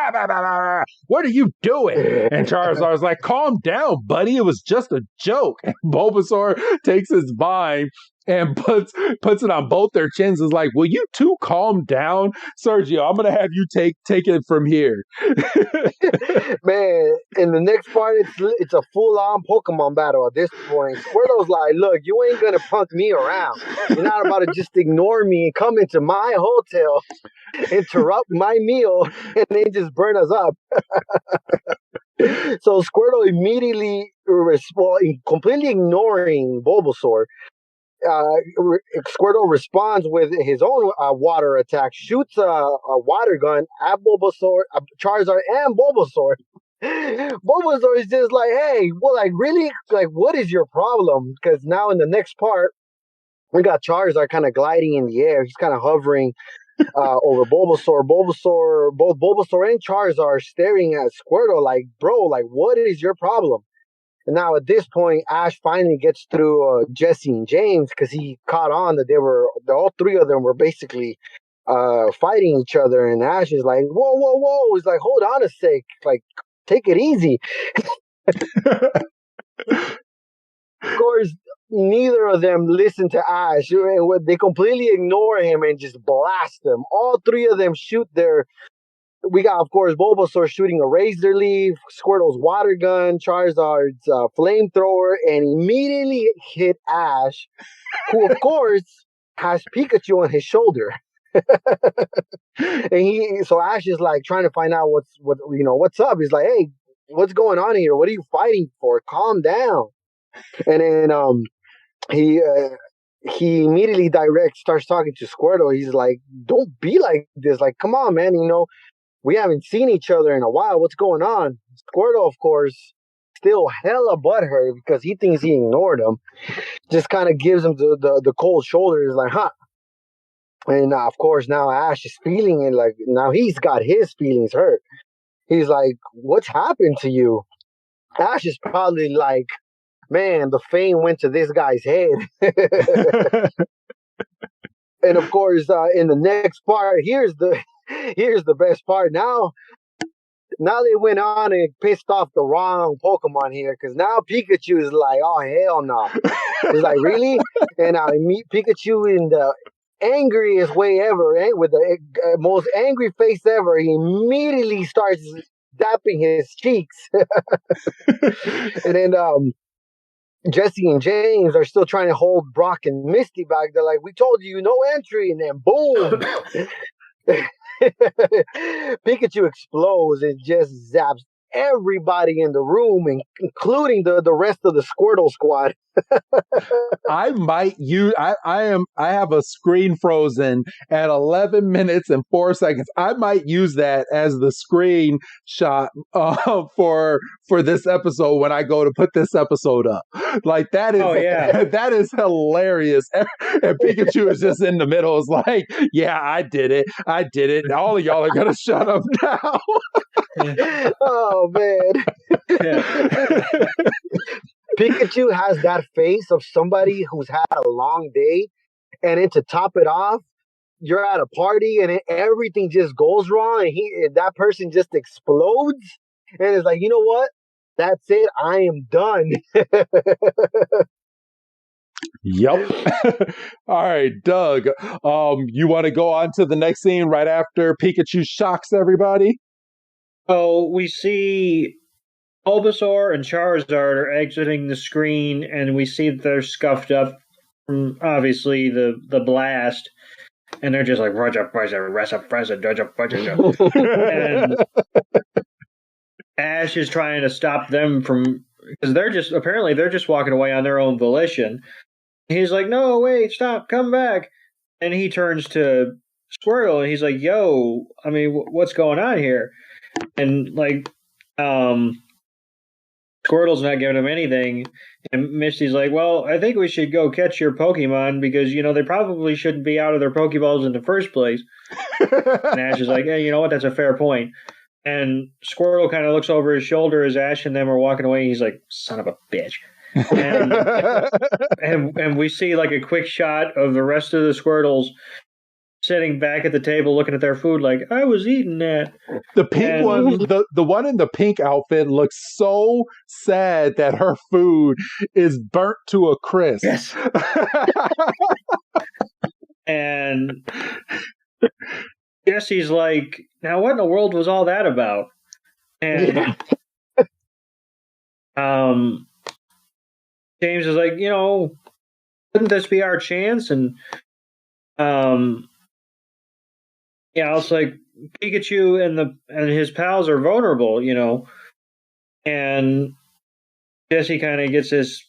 Speaker 3: what are you doing? And Charizard's like, calm down, buddy, it was just a joke. And Bulbasaur takes his vine and puts it on both their chins. Is like, will you two calm down? Sergio, I'm going to have you take it from here.
Speaker 5: Man, in the next part, it's a full-on Pokemon battle at this point. Squirtle's like, look, you ain't going to punk me around. You're not about to just ignore me and come into my hotel, interrupt my meal, and then just burn us up. So Squirtle immediately completely ignoring Bulbasaur. Squirtle responds with his own water attack, shoots a water gun at Bulbasaur, Charizard, and Bulbasaur. Bulbasaur is just like, hey, well, like, really? Like, what is your problem? Because now in the next part, we got Charizard kind of gliding in the air. He's kind of hovering over Bulbasaur. Both Bulbasaur and Charizard are staring at Squirtle like, bro, like, what is your problem? And now at this point, Ash finally gets through Jesse and James because he caught on that all three of them were basically fighting each other. And Ash is like, whoa. He's like, hold on a sec. Like, take it easy. Of course, neither of them listen to Ash. They completely ignore him and just blast him. All three of them shoot their. We got, of course, Bulbasaur shooting a Razor Leaf, Squirtle's water gun, Charizard's flamethrower, and immediately hit Ash, who, of course, has Pikachu on his shoulder. And so Ash is like trying to find out what's up. He's like, hey, what's going on here? What are you fighting for? Calm down. And then he immediately starts talking to Squirtle. He's like, don't be like this. Like, come on, man. We haven't seen each other in a while. What's going on? Squirtle, of course, still hella butthurt because he thinks he ignored him. Just kind of gives him the cold shoulder. He's like, huh. And of course, now Ash is feeling it. Like, now he's got his feelings hurt. He's like, what's happened to you? Ash is probably like, man, the fame went to this guy's head. And of course, in the next part, here's the best part. Now they went on and pissed off the wrong Pokemon here, because now Pikachu is like, oh, hell no. He's like, really? And I meet Pikachu in the angriest way ever, with the most angry face ever. He immediately starts dapping his cheeks. And then Jesse and James are still trying to hold Brock and Misty back. They're like, we told you no entry, and then boom. Pikachu explodes and just zaps everybody in the room, including the rest of the Squirtle Squad.
Speaker 3: I have a screen frozen at 11 minutes and 4 seconds. I might use that as the screen shot for this episode when I go to put this episode up. Like, that is, that is hilarious. And Pikachu is just in the middle. It's like, yeah, I did it. All of y'all are gonna shut up now.
Speaker 5: Oh man. Pikachu has that face of somebody who's had a long day, and then to top it off, you're at a party and everything just goes wrong, and that person just explodes, and it's like, you know what? That's it. I am done.
Speaker 3: Yep. All right, Doug. You want to go on to the next scene right after Pikachu shocks everybody?
Speaker 4: So we see Bulbasaur and Charizard are exiting the screen, and we see that they're scuffed up from, obviously, the blast. And they're just like, and Ash is trying to stop them from, because they're just walking away on their own volition. He's like, no, wait, stop, come back. And he turns to Squirtle, and he's like, yo, I mean, what's going on here? And like, Squirtle's not giving him anything, and Misty's like, well, I think we should go catch your Pokemon, because, they probably shouldn't be out of their Pokeballs in the first place. And Ash is like, hey, you know what, that's a fair point. And Squirtle kind of looks over his shoulder as Ash and them are walking away, and he's like, son of a bitch. And we see like a quick shot of the rest of the Squirtles sitting back at the table looking at their food like, I was eating that.
Speaker 3: The pink one, the one in the pink outfit looks so sad that her food is burnt to a crisp.
Speaker 4: Yes. And Jesse's like, now what in the world was all that about? And James is like, couldn't this be our chance? And it's like Pikachu and his pals are vulnerable, And Jessie kind of gets this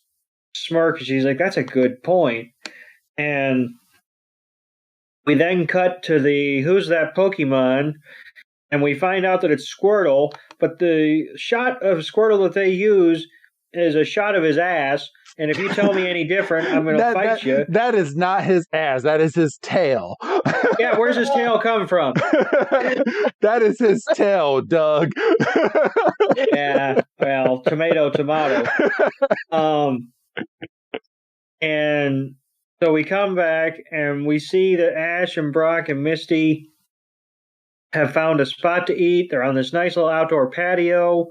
Speaker 4: smirk. She's like, that's a good point. And we then cut to the who's that Pokemon, and we find out that it's Squirtle, but the shot of Squirtle that they use is a shot of his ass. And if you tell me any different, I'm going to fight you.
Speaker 3: That is not his ass. That is his tail.
Speaker 4: Yeah, where's his tail come from?
Speaker 3: That is his tail, Doug.
Speaker 4: Yeah, well, tomato. And so we come back and we see that Ash and Brock and Misty have found a spot to eat. They're on this nice little outdoor patio.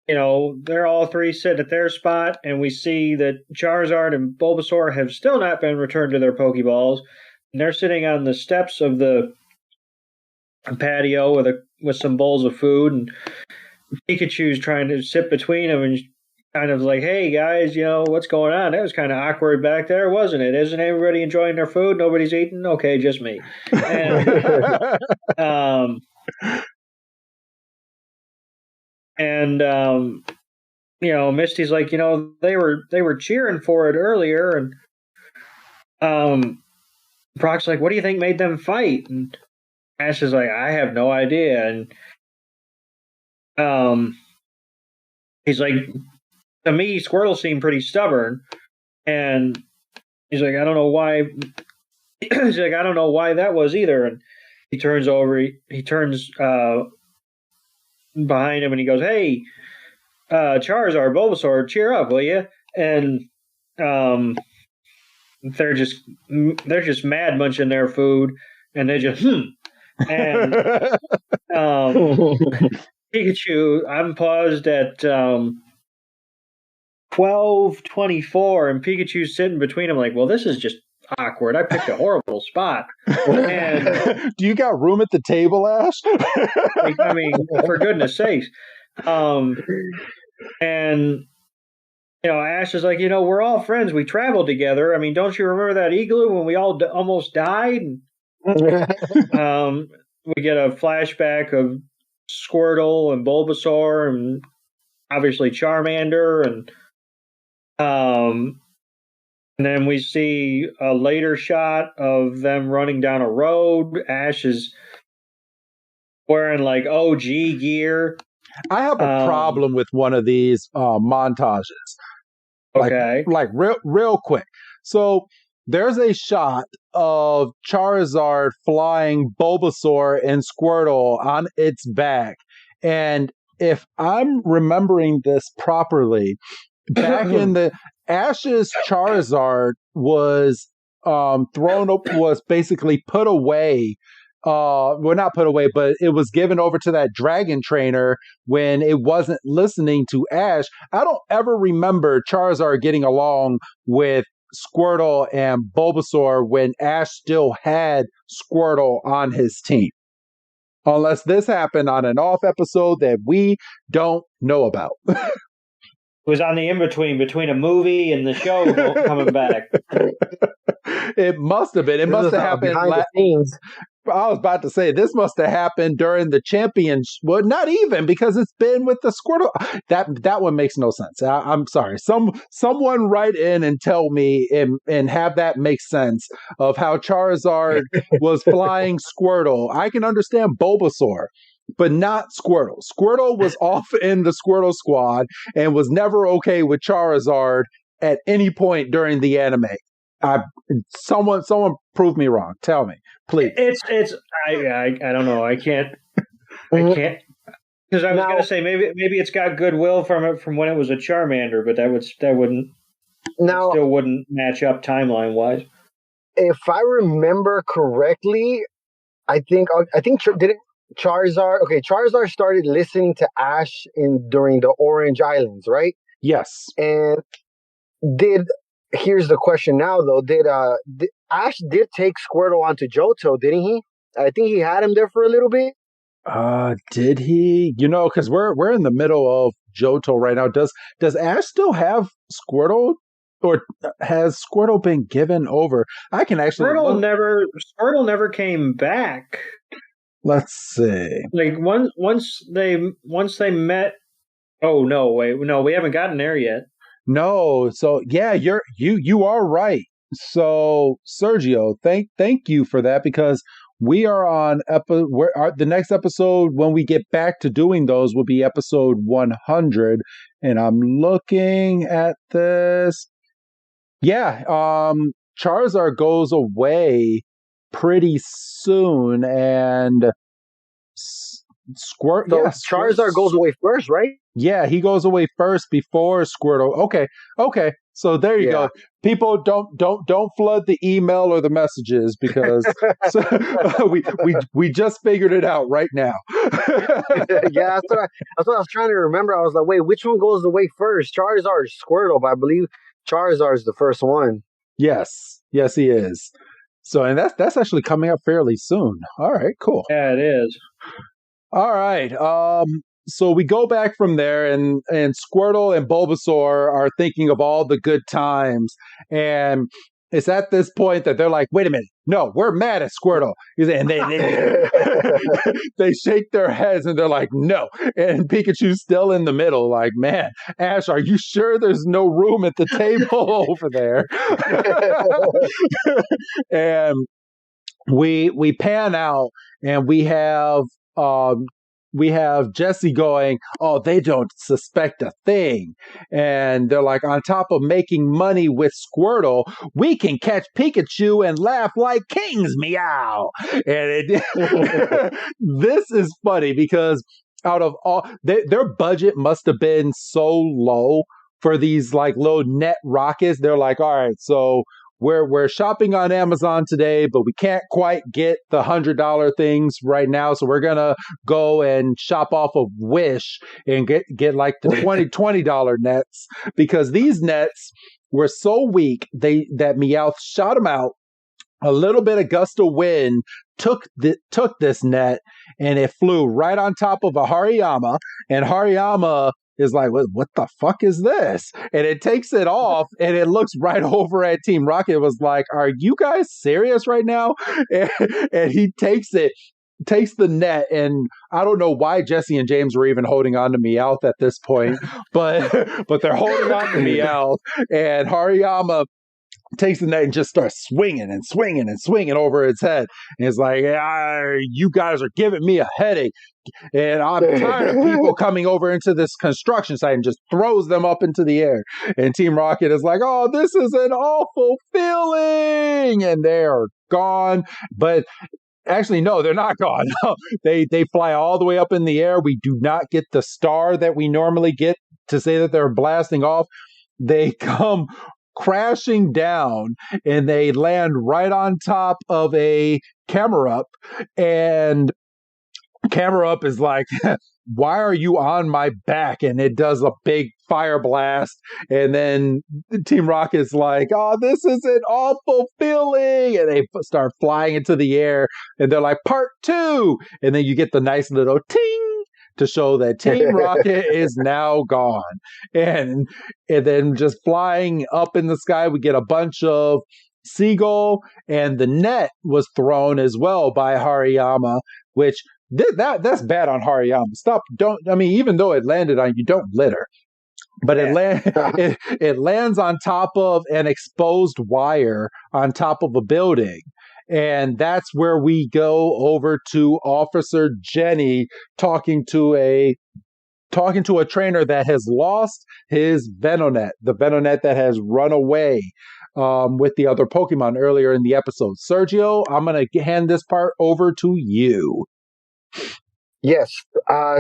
Speaker 4: they're all three sitting at their spot, and we see that Charizard and Bulbasaur have still not been returned to their Pokeballs. And they're sitting on the steps of the patio with some bowls of food, and Pikachu's trying to sit between them and kind of like, hey, guys, what's going on? That was kind of awkward back there, wasn't it? Isn't everybody enjoying their food? Nobody's eating? Okay, just me. And Misty's like, they were cheering for it earlier, and Brock's like, what do you think made them fight? And Ash is like, I have no idea. And he's like, to me, Squirtle seemed pretty stubborn, and he's like, I don't know why. He's like, I don't know why that was either. And he turns behind him, and he goes, hey, Charizard, Bulbasaur, cheer up, will you? And they're just mad munching their food, and they just and Pikachu, I'm paused at 12:24, and Pikachu's sitting between them like, well, this is just awkward. I picked a horrible spot. And
Speaker 3: do you got room at the table, Ash?
Speaker 4: I mean, for goodness sakes. And Ash is like, we're all friends. We traveled together. I mean, don't you remember that igloo when we all almost died? We get a flashback of Squirtle and Bulbasaur and obviously Charmander, and then we see a later shot of them running down a road. Ash is wearing like OG gear.
Speaker 3: I have a problem with one of these montages.
Speaker 4: Okay.
Speaker 3: Like real quick. So there's a shot of Charizard flying Bulbasaur and Squirtle on its back. And if I'm remembering this properly, back in the Ash's Charizard was was basically put away. Well, not put away, but it was given over to that dragon trainer when it wasn't listening to Ash. I don't ever remember Charizard getting along with Squirtle and Bulbasaur when Ash still had Squirtle on his team. Unless this happened on an off episode that we don't know about.
Speaker 4: It was on the in-between between a movie and the show coming back.
Speaker 3: It must have been. It must have happened
Speaker 5: behind the scenes.
Speaker 3: I was about to say, this must have happened during the Champions. Well, not even, because it's been with the Squirtle. That one makes no sense. I'm sorry. Someone write in and tell me and have that make sense of how Charizard was flying Squirtle. I can understand Bulbasaur, but not Squirtle. Squirtle was off in the Squirtle Squad and was never okay with Charizard at any point during the anime. Someone prove me wrong. Tell me, please.
Speaker 4: I don't know. I can't because I was going to say maybe it's got goodwill from when it was a Charmander, but that still wouldn't match up timeline wise.
Speaker 5: If I remember correctly, I think did it Charizard? Okay, Charizard started listening to Ash during the Orange Islands, right?
Speaker 3: Yes.
Speaker 5: And here's the question now, though. Did Ash take Squirtle onto Johto, didn't he? I think he had him there for a little bit.
Speaker 3: Did he? Because we're in the middle of Johto right now. Does Ash still have Squirtle, or has Squirtle been given over? I can actually.
Speaker 4: Squirtle never came back.
Speaker 3: Let's see.
Speaker 4: Like once they met. Oh no! Wait, no, we haven't gotten there yet.
Speaker 3: No, so yeah, you are right. So Sergio, thank you for that, because we are on the next episode when we get back to doing those will be episode 100, and I'm looking at this. Yeah, Charizard goes away pretty soon, and
Speaker 5: Charizard goes away first, right?
Speaker 3: Yeah, he goes away first before Squirtle. Okay. So there you go. people don't flood the email or the messages because we just figured it out right now.
Speaker 5: Yeah, that's what I was trying to remember. I was like, wait, which one goes away first? Charizard or Squirtle? But I believe Charizard is the first one.
Speaker 3: Yes, he is. So, and that's actually coming up fairly soon. All right, cool.
Speaker 4: Yeah, it is.
Speaker 3: All right. So we go back from there, and Squirtle and Bulbasaur are thinking of all the good times, and it's at this point that they're like, "Wait a minute, no, we're mad at Squirtle," and they they shake their heads and they're like, "No," and Pikachu's still in the middle, like, "Man, Ash, are you sure there's no room at the table over there?" And we pan out, and we have Jesse going, "Oh, they don't suspect a thing." And they're like, on top of making money with Squirtle, we can catch Pikachu and laugh like kings, meow. And this is funny because out of all, their budget must have been so low for these like little net rockets. They're like, all right, so we're shopping on Amazon today, but we can't quite get the $100 things right now. So we're gonna go and shop off of Wish and get like the $20 nets, because these nets were so weak that Meowth shot them out. A little bit of gust of wind took this net, and it flew right on top of a Hariyama, and Hariyama is like, what the fuck is this? And it takes it off, and it looks right over at Team Rocket. It was like, are you guys serious right now? And he takes the net, and I don't know why Jesse and James were even holding on to Meowth at this point, but they're holding on to Meowth, and Hariyama takes the net and just starts swinging and swinging and swinging over its head. And it's like, you guys are giving me a headache. And I'm tired of people coming over into this construction site, and just throws them up into the air. And Team Rocket is like, oh, this is an awful feeling. And they are gone. But actually, no, they're not gone. They fly all the way up in the air. We do not get the star that we normally get to say that they're blasting off. They come crashing down, and they land right on top of a Camera-Up, and Camera-Up is like, why are you on my back? And it does a big fire blast, and then Team Rocket's like, oh, this is an awful feeling, and they start flying into the air, and they're like, part 2, and then you get the nice little ting to show that Team Rocket is now gone. And then just flying up in the sky, we get a bunch of seagull, and the net was thrown as well by Hariyama, which that's bad on Hariyama. Even though it landed on you, don't litter. But it lands on top of an exposed wire on top of a building. And that's where we go over to Officer Jenny talking to a trainer that has lost his Venonat, the Venonat that has run away with the other Pokemon earlier in the episode. Sergio, I'm going to hand this part over to you.
Speaker 5: Yes.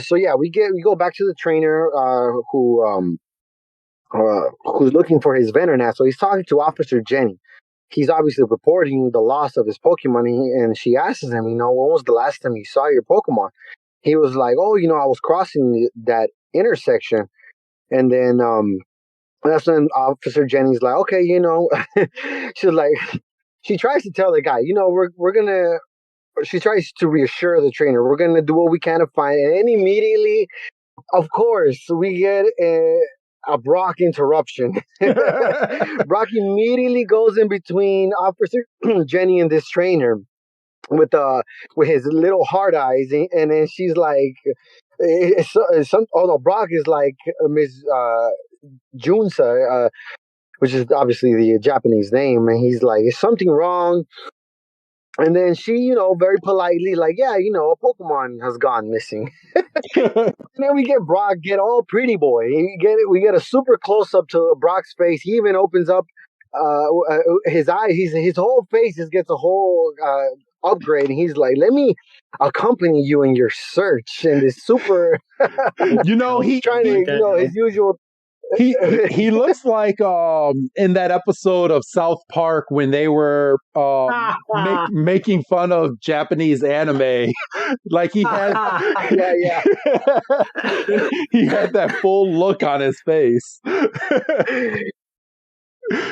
Speaker 5: So yeah, we go back to the trainer who's looking for his Venonat. So he's talking to Officer Jenny. He's obviously reporting the loss of his Pokemon, and she asks him, when was the last time you saw your Pokemon? He was like, I was crossing that intersection. And then that's when Officer Jenny's like, okay, she's like, she tries to tell the guy, we're going to, she tries to reassure the trainer, we're going to do what we can to find it. And immediately, of course, we get a Brock interruption. Brock immediately goes in between Officer Jenny and this trainer with his little hard eyes, and then she's like, Brock is like Miss Junsa, which is obviously the Japanese name, and he's like, is something wrong? And then she, very politely, like, yeah, a Pokemon has gone missing. And then we get Brock get all pretty boy. We get a super close up to Brock's face. He even opens up his eyes. His whole face gets a whole upgrade. And he's like, let me accompany you in your search. And this super,
Speaker 3: he's
Speaker 5: trying to, his usual.
Speaker 3: he looks like in that episode of South Park when they were making fun of Japanese anime. Like he had
Speaker 5: yeah.
Speaker 3: he had that full look on his face.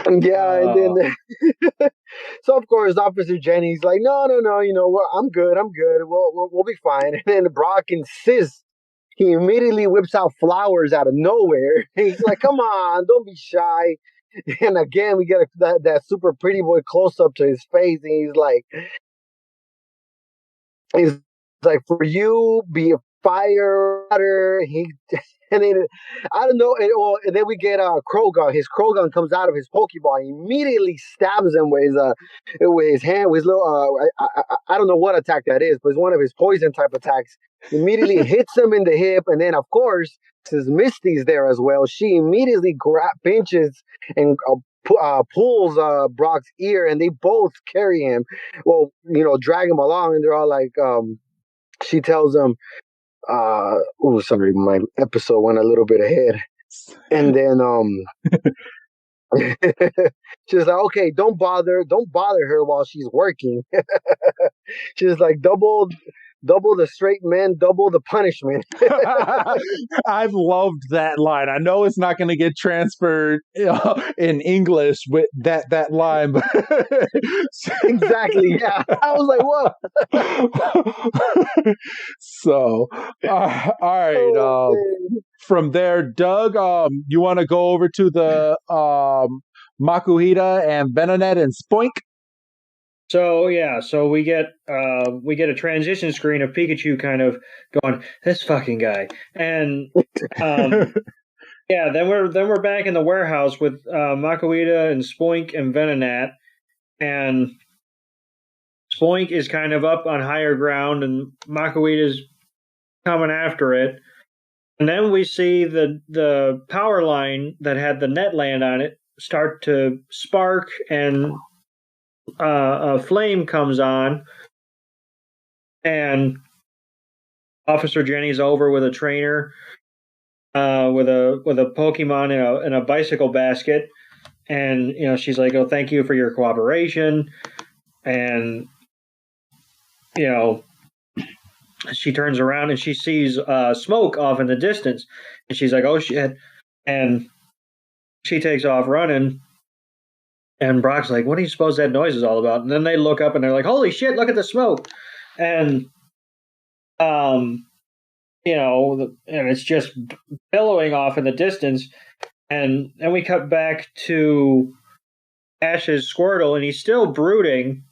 Speaker 5: Yeah, and then so of course Officer Jenny's like, no, I'm good, we'll be fine. And then Brock insists. He immediately whips out flowers out of nowhere. He's like, come on, don't be shy. And again, we get that super pretty boy close up to his face, and he's like, for you, be a firefighter. And then I don't know, and then we get Krogan. His Krogan comes out of his Pokeball and immediately stabs him with his hand, with his little I don't know what attack that is, but it's one of his poison type attacks. Immediately hits him in the hip, and then of course, since Misty's there as well, she immediately pinches and pulls Brock's ear, and they both carry him. Well, drag him along, and they're all like, she tells him. Sorry, my episode went a little bit ahead. And then she's like, okay, don't bother her while she's working. She's like, double the straight men, double the punishment.
Speaker 3: I've loved that line. I know it's not going to get transferred in English with that line, but
Speaker 5: exactly. Yeah, I was like, whoa.
Speaker 3: So, all right. From there, Doug, you want to go over to the Makuhita and Venonat and Spoink?
Speaker 4: So we get a transition screen of Pikachu kind of going, this fucking guy, and then we're back in the warehouse with Makuhita and Spoink and Venonat, and Spoink is kind of up on higher ground, and Makuhita's coming after it, and then we see the power line that had the net land on it start to spark, and a flame comes on, and Officer Jenny's over with a trainer, with a Pokemon in a bicycle basket, and she's like, "Oh, thank you for your cooperation," and she turns around and she sees smoke off in the distance, and she's like, "Oh shit!" and she takes off running. And Brock's like, what do you suppose that noise is all about? And then they look up and they're like, holy shit, look at the smoke. And, and it's just billowing off in the distance. And then we cut back to Ash's Squirtle, and he's still brooding.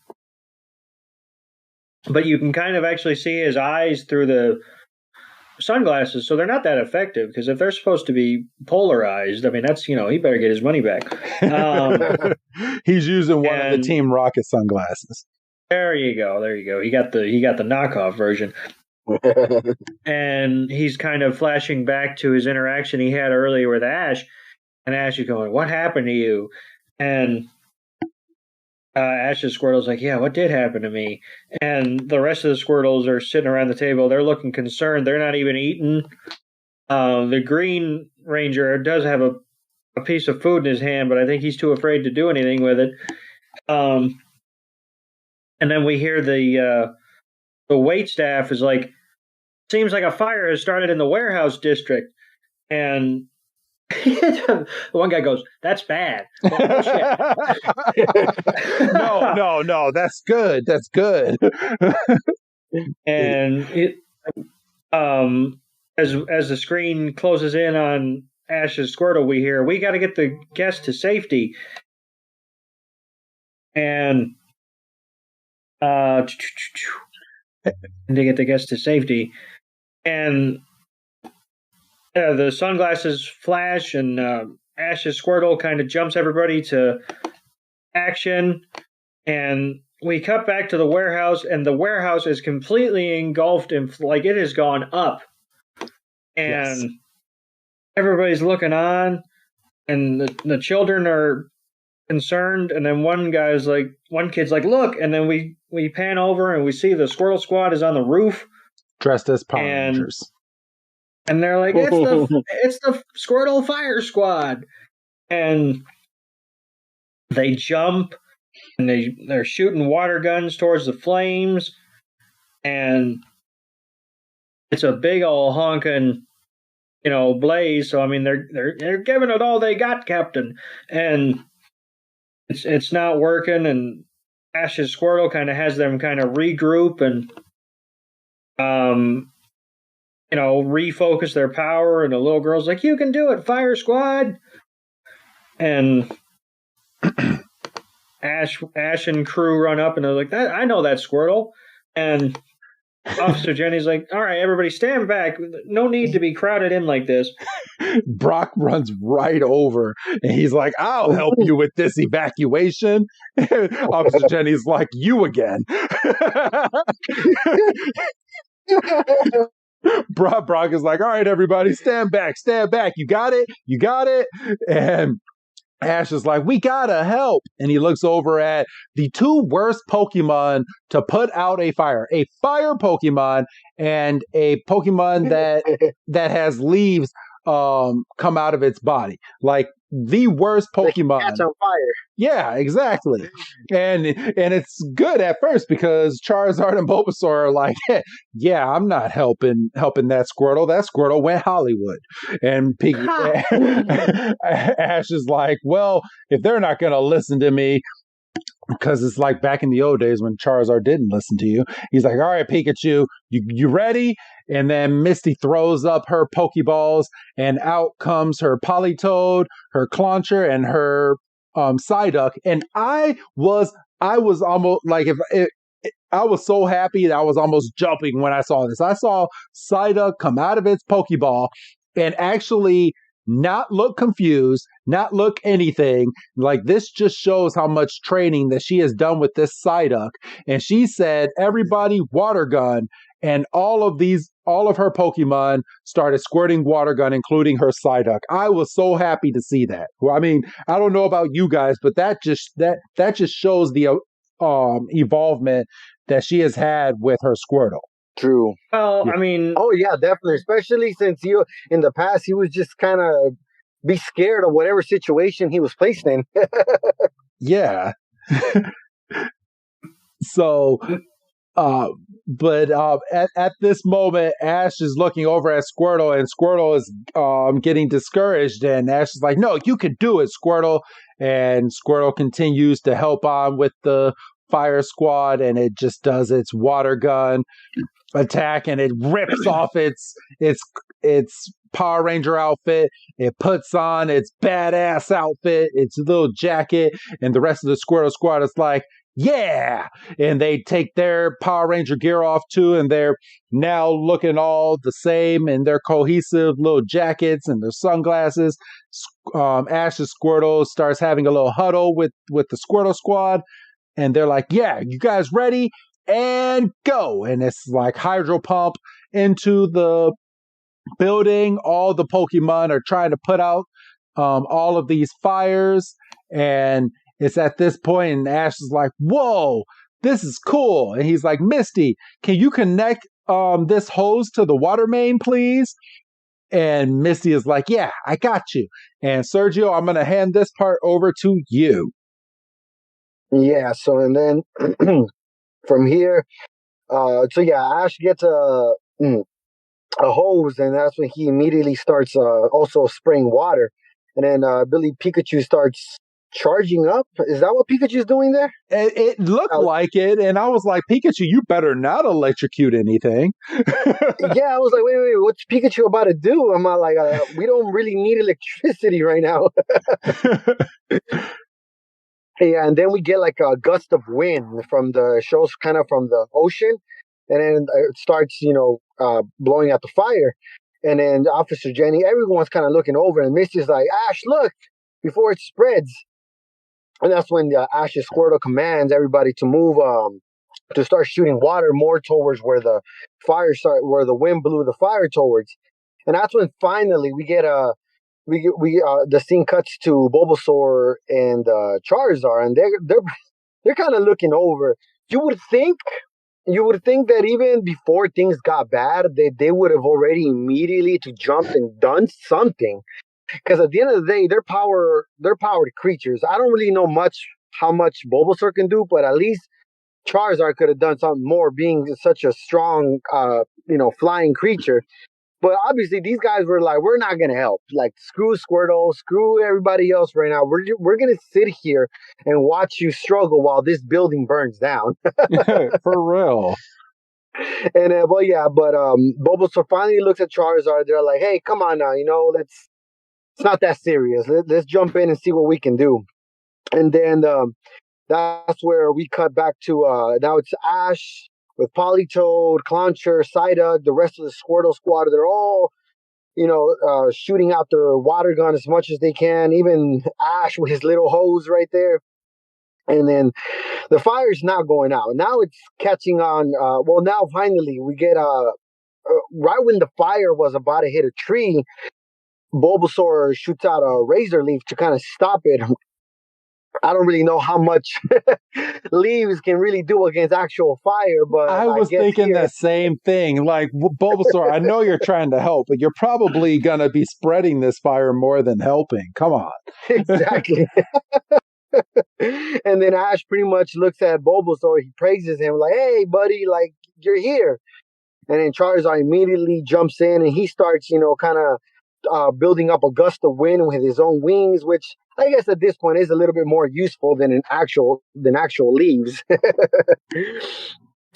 Speaker 4: But you can kind of actually see his eyes through the sunglasses, so they're not that effective, because if they're supposed to be polarized, I mean, that's, he better get his money back.
Speaker 3: He's using one of the Team Rocket sunglasses.
Speaker 4: There you go. He got the knockoff version. And he's kind of flashing back to his interaction he had earlier with Ash, and Ash is going, what happened to you? And Ash's Squirtle's like, yeah, what did happen to me? And the rest of the Squirtles are sitting around the table. They're looking concerned. They're not even eating. The Green Ranger does have a piece of food in his hand, but I think he's too afraid to do anything with it. And then we hear the wait staff is like, seems like a fire has started in the warehouse district. And the one guy goes, that's bad.
Speaker 3: No, that's good. That's good.
Speaker 4: And it, as the screen closes in on Ash's Squirtle, we hear, we got to get the guest to safety. And to get the guest to safety. And the sunglasses flash, and Ash's Squirtle kind of jumps everybody to action. And we cut back to the warehouse, and the warehouse is completely engulfed in, like, it has gone up. And everybody's looking on, and the children are concerned. And then one kid's like, look. And then we pan over, and we see the Squirtle Squad is on the roof,
Speaker 3: dressed as Power Rangers.
Speaker 4: And they're like, it's the Squirtle Fire Squad. And they jump and they're shooting water guns towards the flames. And it's a big old honking, blaze. So I mean, they're giving it all they got, Captain. And it's not working. And Ash's Squirtle kind of has them kind of regroup and refocus their power. And the little girl's like, "You can do it, Fire Squad!" And Ash and crew run up and they're like, "I know that Squirtle." And Officer Jenny's like, "All right, everybody stand back. No need to be crowded in like this."
Speaker 3: Brock runs right over and he's like, "I'll help you with this evacuation." Officer Jenny's like, "You again." Brock is like, "All right, everybody, stand back. You got it. And Ash is like, "We gotta help." And he looks over at the two worst Pokemon to put out a fire Pokemon and a Pokemon that has leaves come out of its body. Like the worst Pokemon.
Speaker 5: Catch on fire.
Speaker 3: Yeah, exactly. And it's good at first because Charizard and Bulbasaur are like, hey, yeah, I'm not helping that Squirtle. That Squirtle went Hollywood. And Ash is like, well, if they're not going to listen to me, because it's like back in the old days when Charizard didn't listen to you. He's like, "All right, Pikachu, you ready?" And then Misty throws up her Pokeballs, and out comes her Politoed, her Clauncher, and her Psyduck. And I was almost like I was so happy that I was almost jumping when I saw this. I saw Psyduck come out of its Pokeball and actually not look confused, not look anything. Like this just shows how much training that she has done with this Psyduck. And she said, "Everybody water gun." And all of her Pokemon started squirting water gun, including her Psyduck. I was so happy to see that. Well, I mean, I don't know about you guys, but that just shows the evolvement that she has had with her Squirtle.
Speaker 5: True.
Speaker 4: Well, I mean...
Speaker 5: Oh, yeah, definitely. Especially since in the past, he was just kind of be scared of whatever situation he was placed in.
Speaker 3: Yeah. So, but at this moment, Ash is looking over at Squirtle, and Squirtle is getting discouraged, and Ash is like, "No, you can do it, Squirtle." And Squirtle continues to help on with the Fire Squad, and it just does its water gun attack, and it rips off its Power Ranger outfit. It puts on its badass outfit, its little jacket, and the rest of the Squirtle Squad is like, "Yeah!" And they take their Power Ranger gear off too, and they're now looking all the same in their cohesive little jackets and their sunglasses. Ash's Squirtle starts having a little huddle with the Squirtle Squad, and they're like, "Yeah, you guys ready? And go!" And it's like hydro pump into the building. All the Pokemon are trying to put out all of these fires, and it's at this point, and Ash is like, "Whoa, this is cool." And he's like, "Misty, can you connect this hose to the water main, please?" And Misty is like, "Yeah, I got you." And Sergio, I'm going to hand this part over to you.
Speaker 5: Yeah, so and then from here, Ash gets a hose, and that's when he immediately starts also spraying water. And then Billy Pikachu starts charging up. Is that what Pikachu's doing there?
Speaker 3: It looked like it, and I was like, "Pikachu, you better not electrocute anything."
Speaker 5: Yeah, I was like, wait, what's Pikachu about to do? I'm like, we don't really need electricity right now. Yeah, and then we get like a gust of wind from the ocean, and then it starts, blowing out the fire. And then Officer Jenny, everyone's kind of looking over, and Misty's like, "Ash, look, before it spreads." And that's when Ash's Squirtle commands everybody to move, to start shooting water more towards where the where the wind blew the fire towards. And that's when finally we get the scene cuts to Bulbasaur and Charizard, and they're kind of looking over. You would think you would think that even before things got bad, they would have already immediately to jumped and done something. Because at the end of the day, they're powered creatures. I don't really know how much Bulbasaur can do, but at least Charizard could have done something more, being such a strong, flying creature. But obviously, these guys were like, "We're not gonna help. Like, screw Squirtle, screw everybody else right now. We're gonna sit here and watch you struggle while this building burns down."
Speaker 3: For real.
Speaker 5: And Bulbasaur finally looks at Charizard. They're like, "Hey, come on now, it's not that serious. Let's jump in and see what we can do." And then that's where we cut back to now it's Ash with Politoed, Clauncher, Psyduck, the rest of the Squirtle squad. They're all, shooting out their water gun as much as they can. Even Ash with his little hose right there. And then the fire's not going out. Now it's catching on. Now finally we get right when the fire was about to hit a tree, Bulbasaur shoots out a razor leaf to kind of stop it. I don't really know how much leaves can really do against actual fire, but
Speaker 3: I was thinking the same thing. Like, Bulbasaur, I know you're trying to help, but you're probably going to be spreading this fire more than helping. Come on.
Speaker 5: Exactly. And then Ash pretty much looks at Bulbasaur. He praises him like, "Hey, buddy, like, you're here." And then Charizard immediately jumps in and he starts, kind of building up a gust of wind with his own wings, which I guess at this point is a little bit more useful than actual leaves.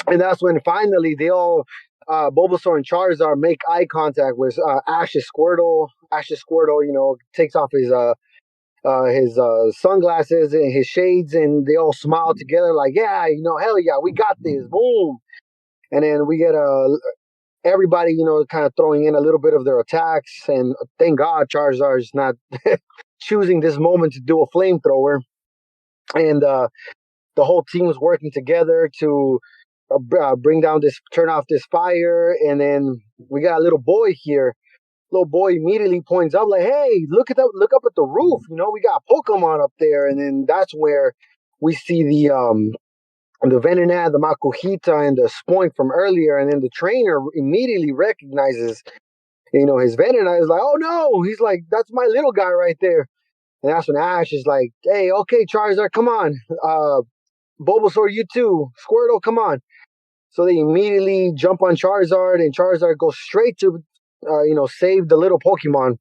Speaker 5: And that's when finally they all, Bulbasaur and Charizard, make eye contact with Ash's Squirtle. Ash's Squirtle, takes off his sunglasses and his shades, and they all smile together like, "Yeah, hell yeah, we got this." Boom. And then we get everybody, kind of throwing in a little bit of their attacks. And thank God Charizard is not choosing this moment to do a flamethrower. And the whole team is working together to turn off this fire. And then we got a little boy here. Little boy immediately points up like, "Hey, look up at the roof. We got Pokemon up there." And then that's where we see the Venonat, the Makuhita, and the Spoink from earlier. And then the trainer immediately recognizes, his Venonat is like, "Oh no," he's like, "That's my little guy right there." And that's when Ash is like, "Hey, okay, Charizard, come on. Bulbasaur, you too. Squirtle, come on." So they immediately jump on Charizard, and Charizard goes straight to, save the little Pokemon.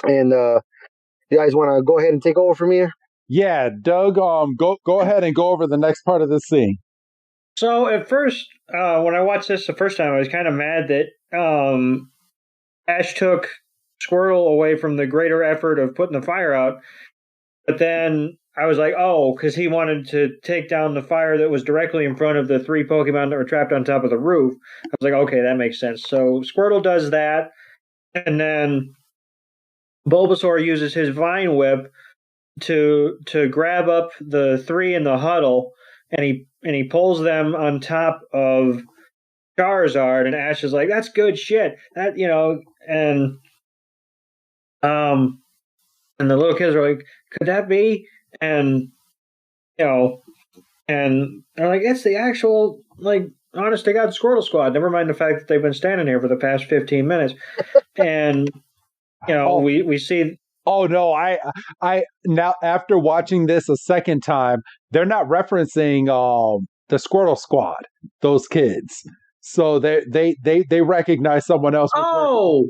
Speaker 5: And you guys want to go ahead and take over from here?
Speaker 3: Yeah, Doug, go ahead and go over the next part of the scene.
Speaker 4: So at first, when I watched this the first time, I was kind of mad that Ash took Squirtle away from the greater effort of putting the fire out. But then I was like, oh, because he wanted to take down the fire that was directly in front of the 3 Pokemon that were trapped on top of the roof. I was like, okay, that makes sense. So Squirtle does that, and then Bulbasaur uses his Vine Whip to grab up the 3 in the huddle, and he pulls them on top of Charizard, and Ash is like, "That's good shit." That and the little kids are like, "Could that be?" And and they're like, "It's the actual, like, honest to God Squirtle Squad." Never mind the fact that they've been standing here for the past 15 minutes, and we see.
Speaker 3: Oh no! I now, after watching this a second time, they're not referencing the Squirtle Squad, those kids. So they recognize someone else,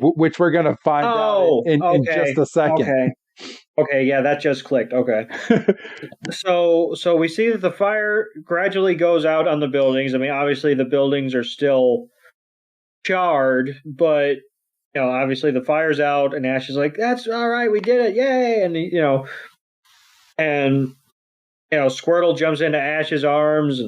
Speaker 3: which we're gonna find out in just a second.
Speaker 4: Okay, yeah, that just clicked. Okay. So we see that the fire gradually goes out on the buildings. I mean, obviously the buildings are still charred, but obviously the fire's out, and Ash is like, "That's all right, we did it, yay!" And Squirtle jumps into Ash's arms,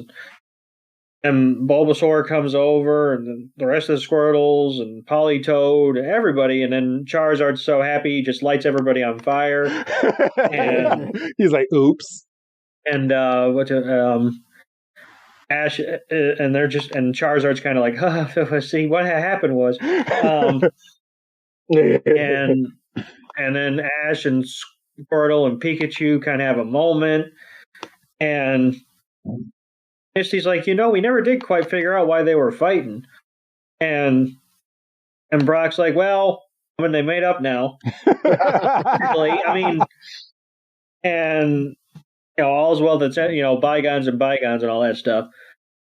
Speaker 4: and Bulbasaur comes over, and then the rest of the Squirtles, and Politoed, everybody, and then Charizard's so happy he just lights everybody on fire. And
Speaker 3: he's like, "Oops!"
Speaker 4: And Ash, and Charizard's kind of like, "See, what happened was." And then Ash and Squirtle and Pikachu kind of have a moment, and Misty's like, we never did quite figure out why they were fighting. And Brock's like, well, they made up now. I mean, and all's well that's bygones and bygones and all that stuff.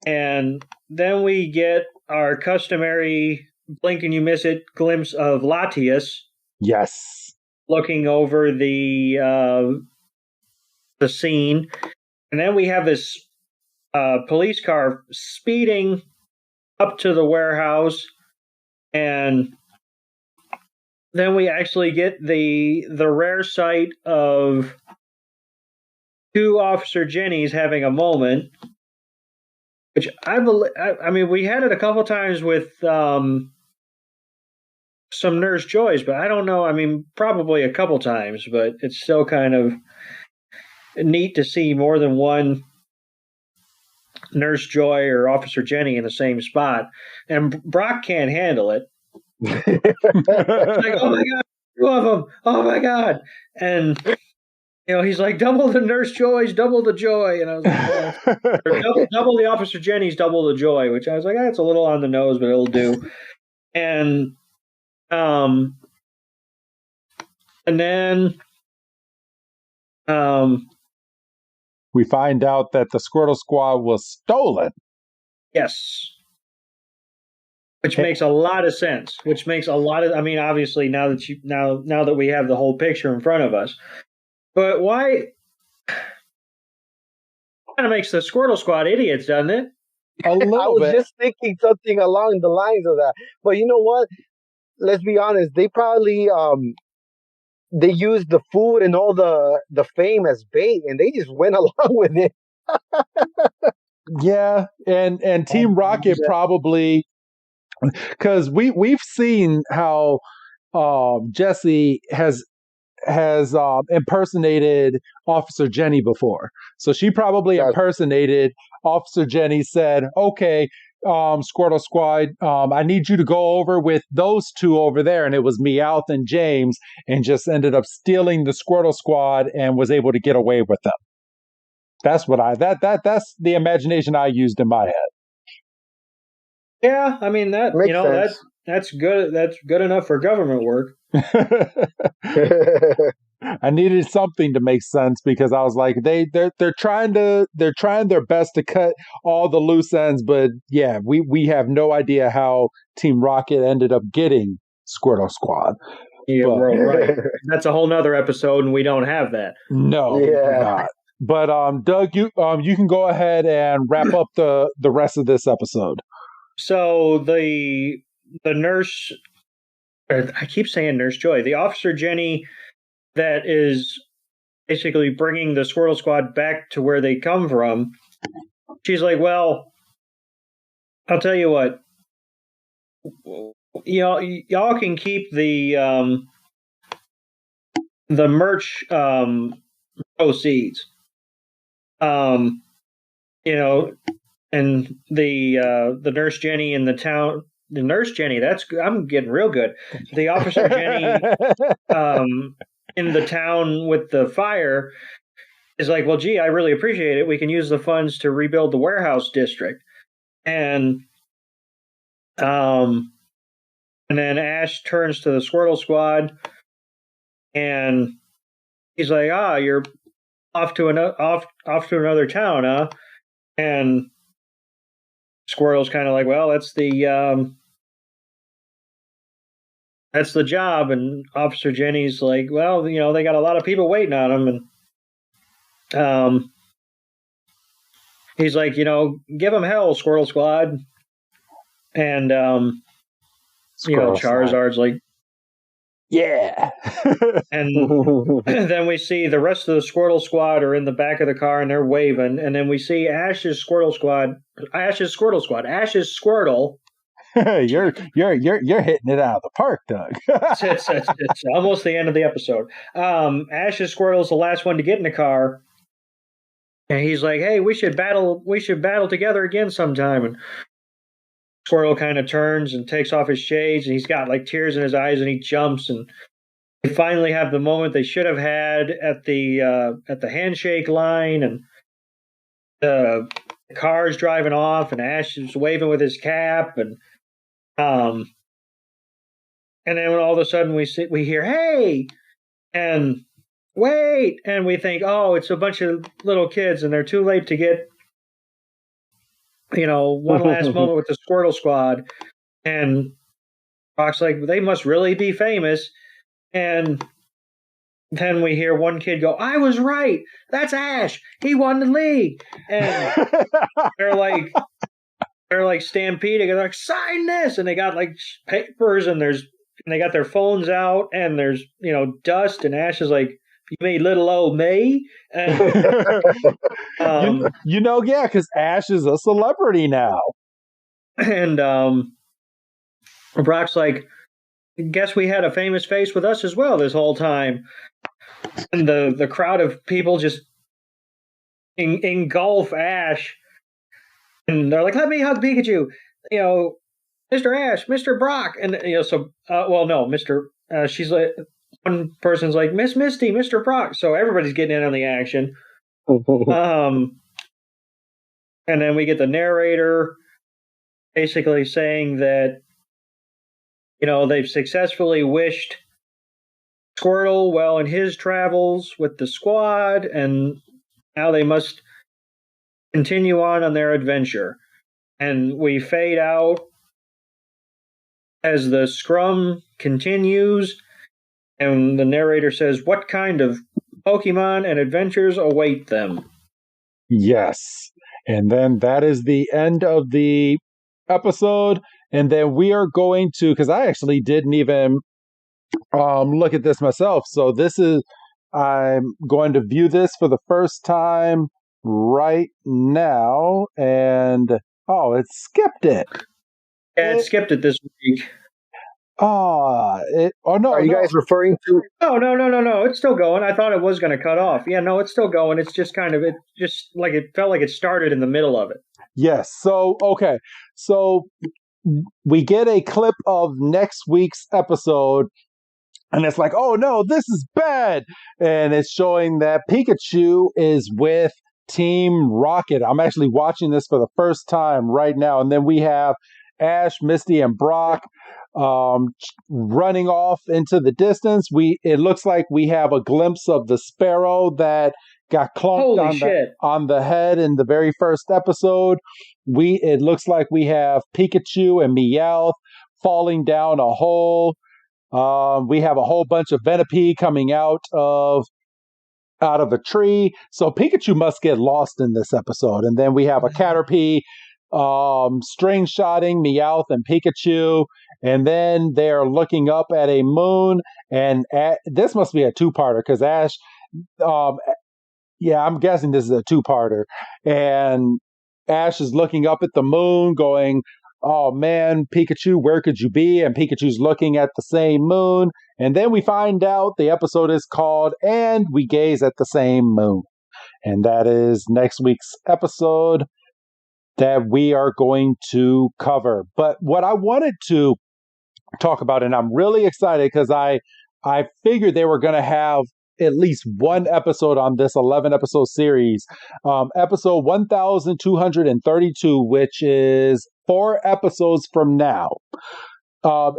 Speaker 4: And then we get our customary blink and you miss it glimpse of Latius.
Speaker 3: Yes.
Speaker 4: Looking over the scene. And then we have this police car speeding up to the warehouse. And then we actually get the rare sight of two Officer Jennies having a moment, which I mean, we had it a couple times with some Nurse Joys, but I don't know. I mean, probably a couple times, but it's still kind of neat to see more than one Nurse Joy or Officer Jenny in the same spot. And Brock can't handle it. It's like, oh my God, two of them. Oh my God. And, he's like, double the Nurse Joys, double the joy. And I was like, double the Officer Jenny's, double the joy, which I was like, it's a little on the nose, but it'll do. And then
Speaker 3: we find out that the Squirtle Squad was stolen.
Speaker 4: Yes. Which makes a lot of sense. I mean, obviously now that we have the whole picture in front of us. But why kind of makes the Squirtle Squad idiots, doesn't it?
Speaker 5: I was just thinking something along the lines of that. But you know what? Let's be honest. They probably they used the food and all the fame as bait, and they just went along with it.
Speaker 3: Yeah, and Team Rocket probably, because we've seen how Jesse has impersonated Officer Jenny before. So she probably impersonated Officer Jenny, said, okay, Squirtle Squad, I need you to go over with those two over there. And it was Meowth and James, and just ended up stealing the Squirtle Squad and was able to get away with them. That's what that's the imagination I used in my head.
Speaker 4: Yeah, I mean that that's good. That's good enough for government work.
Speaker 3: I needed something to make sense, because I was like, they're trying their best to cut all the loose ends, but yeah, we have no idea how Team Rocket ended up getting Squirtle Squad.
Speaker 4: Yeah, right. That's a whole nother episode, and we don't have that.
Speaker 3: No, we're not. But Doug, you can go ahead and wrap up the rest of this episode.
Speaker 4: So the nurse, I keep saying Nurse Joy, the Officer Jenny that is basically bringing the Squirtle Squad back to where they come from. She's like, well, I'll tell you what, y'all can keep the merch proceeds. And the Nurse Jenny in the town, the Nurse Jenny, I'm getting real good. The Officer Jenny in the town with the fire is like, well, gee, I really appreciate it. We can use the funds to rebuild the warehouse district. And then Ash turns to the Squirtle Squad, and he's like, you're off to another town, huh? And Squirtle's kind of like, well, that's the job. And Officer Jenny's like, well, they got a lot of people waiting on them. And he's like, give them hell, Squirtle Squad. And Charizard's like,
Speaker 3: yeah.
Speaker 4: And then we see the rest of the Squirtle Squad are in the back of the car, and they're waving. And then we see Ash's Squirtle. Ash's Squirtle.
Speaker 3: You're hitting it out of the park, Doug.
Speaker 4: it's almost the end of the episode. Ash's Squirtle's the last one to get in the car, and he's like, "Hey, we should battle together again sometime." And Squirtle kind of turns and takes off his shades, and he's got like tears in his eyes, and he jumps, and they finally have the moment they should have had at the handshake line, and the car's driving off, and Ash is waving with his cap, and then all of a sudden we hear, "Hey!" and "Wait!" and we think, "Oh, it's a bunch of little kids, and they're too late to get, one last moment with the Squirtle Squad." And Brock's like, "They must really be famous." And then we hear one kid go, "I was right. That's Ash. He won the league." And they're like stampeding. They're like, "Sign this!" And they got like papers, and they got their phones out, and there's dust. And Ash is like, "You made little old me?" And,
Speaker 3: yeah, because Ash is a celebrity now.
Speaker 4: And Brock's like, "Guess we had a famous face with us as well this whole time." And the crowd of people just engulf Ash, and they're like, "Let me hug Pikachu, Mr. Ash, Mr. Brock." And Mr. She's like, one person's like, "Miss Misty, Mr. Brock." So everybody's getting in on the action. And then we get the narrator basically saying that they've successfully wished Squirtle well in his travels with the squad, and now they must continue on their adventure. And we fade out as the scrum continues, and the narrator says, "What kind of Pokemon and adventures await them?"
Speaker 3: Yes. And then that is the end of the episode. And then we are going to, because I actually didn't even look at this myself. So I'm going to view this for the first time right now. And, it skipped it.
Speaker 4: Yeah, it skipped it this week.
Speaker 3: No.
Speaker 5: Are you guys referring to?
Speaker 4: No. It's still going. I thought it was going to cut off. Yeah, no, it's still going. It's just it felt like it started in the middle of it.
Speaker 3: Yes. So, okay. So we get a clip of next week's episode, and it's like, "Oh no, this is bad." And it's showing that Pikachu is with Team Rocket. I'm actually watching this for the first time right now. And then we have Ash, Misty, and Brock running off into the distance. It looks like we have a glimpse of the sparrow that got clunked on the head in the very first episode. It looks like we have Pikachu and Meowth falling down a hole. We have a whole bunch of Venipede coming out of a tree. So Pikachu must get lost in this episode. And then we have a Caterpie string shotting Meowth and Pikachu. And then they're looking up at a moon. And this must be a two-parter, because Ash, I'm guessing this is a two-parter. And Ash is looking up at the moon going, "Oh man, Pikachu, where could you be?" And Pikachu's looking at the same moon. And then we find out the episode is called "And We Gaze at the Same Moon." And that is next week's episode that we are going to cover. But what I wanted to talk about, and I'm really excited because I figured they were going to have at least one episode on this 11 episode series. Episode 1232, which is 4 episodes from now.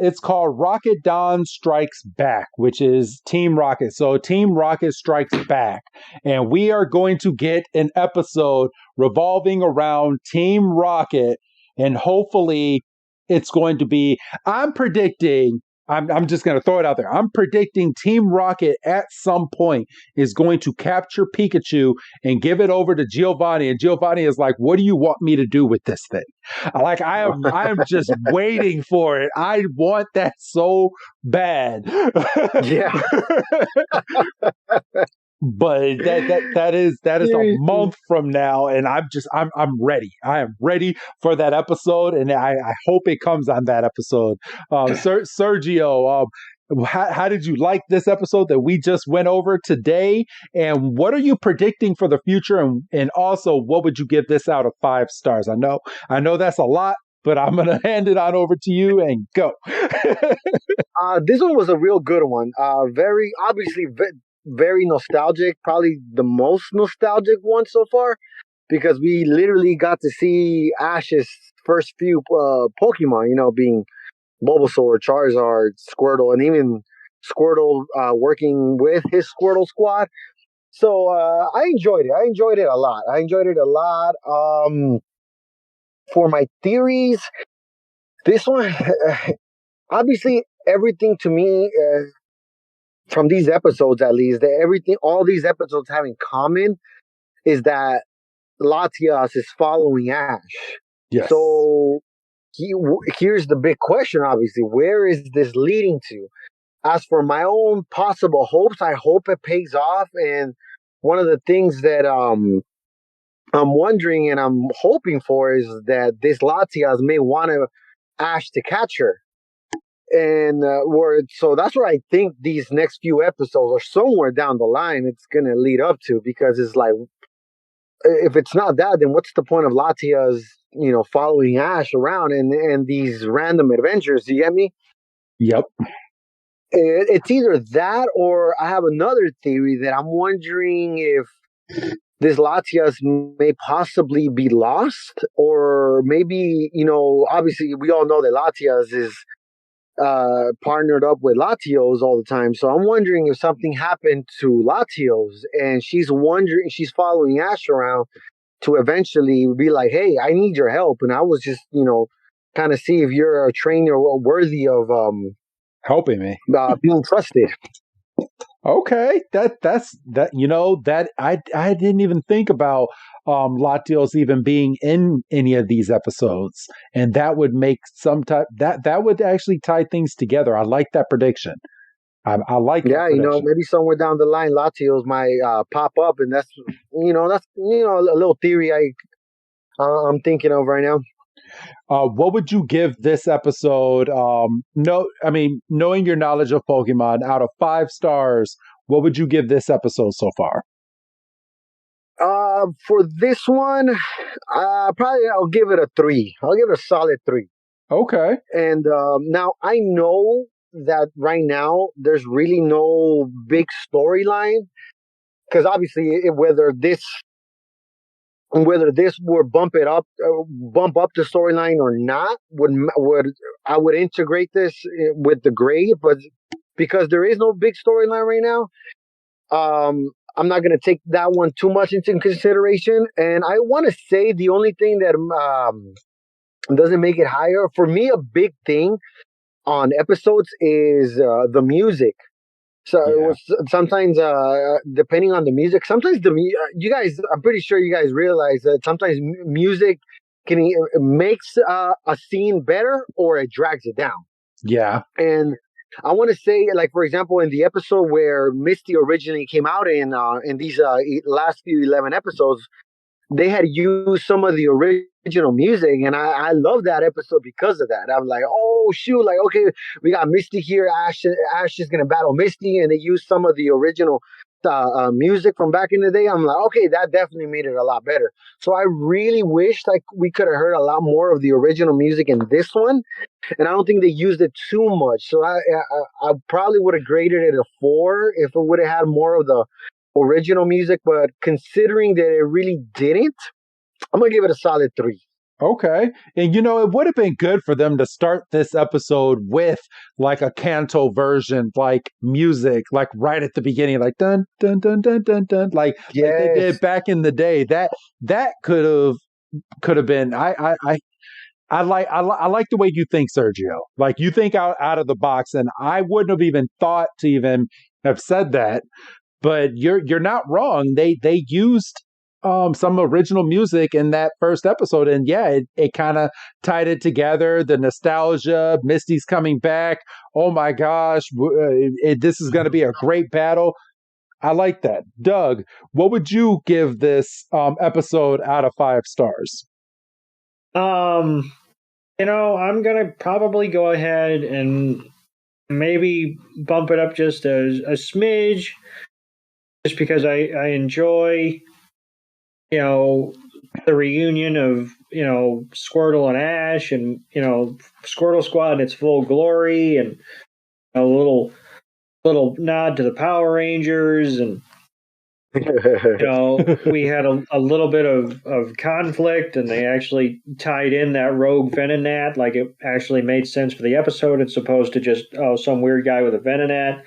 Speaker 3: It's called Rocket Dawn Strikes Back, which is Team Rocket. So Team Rocket Strikes Back. And we are going to get an episode revolving around Team Rocket. And hopefully it's going to be, I'm just going to throw it out there. I'm predicting Team Rocket at some point is going to capture Pikachu and give it over to Giovanni. And Giovanni is like, "What do you want me to do with this thing?" I am just waiting for it. I want that so bad.
Speaker 5: Yeah.
Speaker 3: But that is a month from now, and I'm ready. I am ready for that episode, and I hope it comes on that episode. Sergio, how did you like this episode that we just went over today? And what are you predicting for the future? And also, what would you give this out of 5 stars? I know that's a lot, but I'm going to hand it on over to you and go.
Speaker 5: This one was a real good one. Very obviously very nostalgic, probably the most nostalgic one so far. because we literally got to see Ash's first few Pokemon, being Bulbasaur, Charizard, Squirtle, and even Squirtle working with his Squirtle Squad. So I enjoyed it. I enjoyed it a lot. For my theories, this one, obviously, everything to me from these episodes, at least, all these episodes have in common is that Latias is following Ash.
Speaker 3: Yes.
Speaker 5: So here's the big question, obviously. Where is this leading to? As for my own possible hopes, I hope it pays off. And one of the things that I'm wondering and I'm hoping for is that this Latias may want Ash to catch her. And so that's what I think these next few episodes are somewhere down the line it's going to lead up to, because it's like, if it's not that, then what's the point of Latias, following Ash around and these random adventures? Do you get me?
Speaker 3: Yep.
Speaker 5: It's either that, or I have another theory that I'm wondering if this Latias may possibly be lost, or maybe, obviously we all know that Latias is partnered up with Latios all the time. So I'm wondering if something happened to Latios and she's following Ash around to eventually be like, hey, I need your help. And I was just, kind of see if you're a trainer worthy of
Speaker 3: helping me,
Speaker 5: being trusted.
Speaker 3: Okay, that's I didn't even think about Latios even being in any of these episodes, and that would make that would actually tie things together. I like that prediction. I like that prediction.
Speaker 5: Maybe somewhere down the line Latios might pop up, and that's a little theory I'm thinking of right now.
Speaker 3: What would you give this episode? Knowing your knowledge of Pokemon, out of 5 stars, what would you give this episode so far?
Speaker 5: For this one, probably I'll give it a 3. I'll give it a solid 3.
Speaker 3: Okay.
Speaker 5: And now I know that right now there's really no big storyline, because obviously whether this would bump up the storyline or not, I would integrate this with the grade, but because there is no big storyline right now, I'm not going to take that one too much into consideration. And I want to say the only thing that doesn't make it higher for me, a big thing on episodes is the music. So sometimes, depending on the music, sometimes you guys, I'm pretty sure you guys realize that sometimes music makes a scene better or it drags it down.
Speaker 3: Yeah.
Speaker 5: And I want to say, like, for example, in the episode where Misty originally came out in these last few 11 episodes, they had used some of the original music, and I love that episode because of that. I'm like, oh shoot, like, okay, we got Misty here. Ash is gonna battle Misty, and they used some of the original music from back in the day. I'm like, okay, that definitely made it a lot better. So I really wish like we could have heard a lot more of the original music in this one, and I don't think they used it too much. So I probably would have graded it a 4 if it would have had more of the original music, but considering that it really didn't, I'm gonna give it a solid 3.
Speaker 3: Okay. And it would have been good for them to start this episode with like a Kanto version, like music, like right at the beginning, like dun dun dun dun dun dun, like they did back in the day. That could have been. I like the way you think, Sergio. Like you think out of the box, and I wouldn't have even thought to even have said that. But you're not wrong. They used some original music in that first episode, and it kind of tied it together. The nostalgia, Misty's coming back. Oh my gosh, this is going to be a great battle. I like that. Doug, what would you give this episode out of 5 stars?
Speaker 4: I'm gonna probably go ahead and maybe bump it up just a smidge. Just because I enjoy, the reunion of, Squirtle and Ash and, Squirtle Squad in its full glory, and a little nod to the Power Rangers, and We had a little bit of conflict, and they actually tied in that rogue Venonat. Like, it actually made sense for the episode, as opposed to just, some weird guy with a Venonat.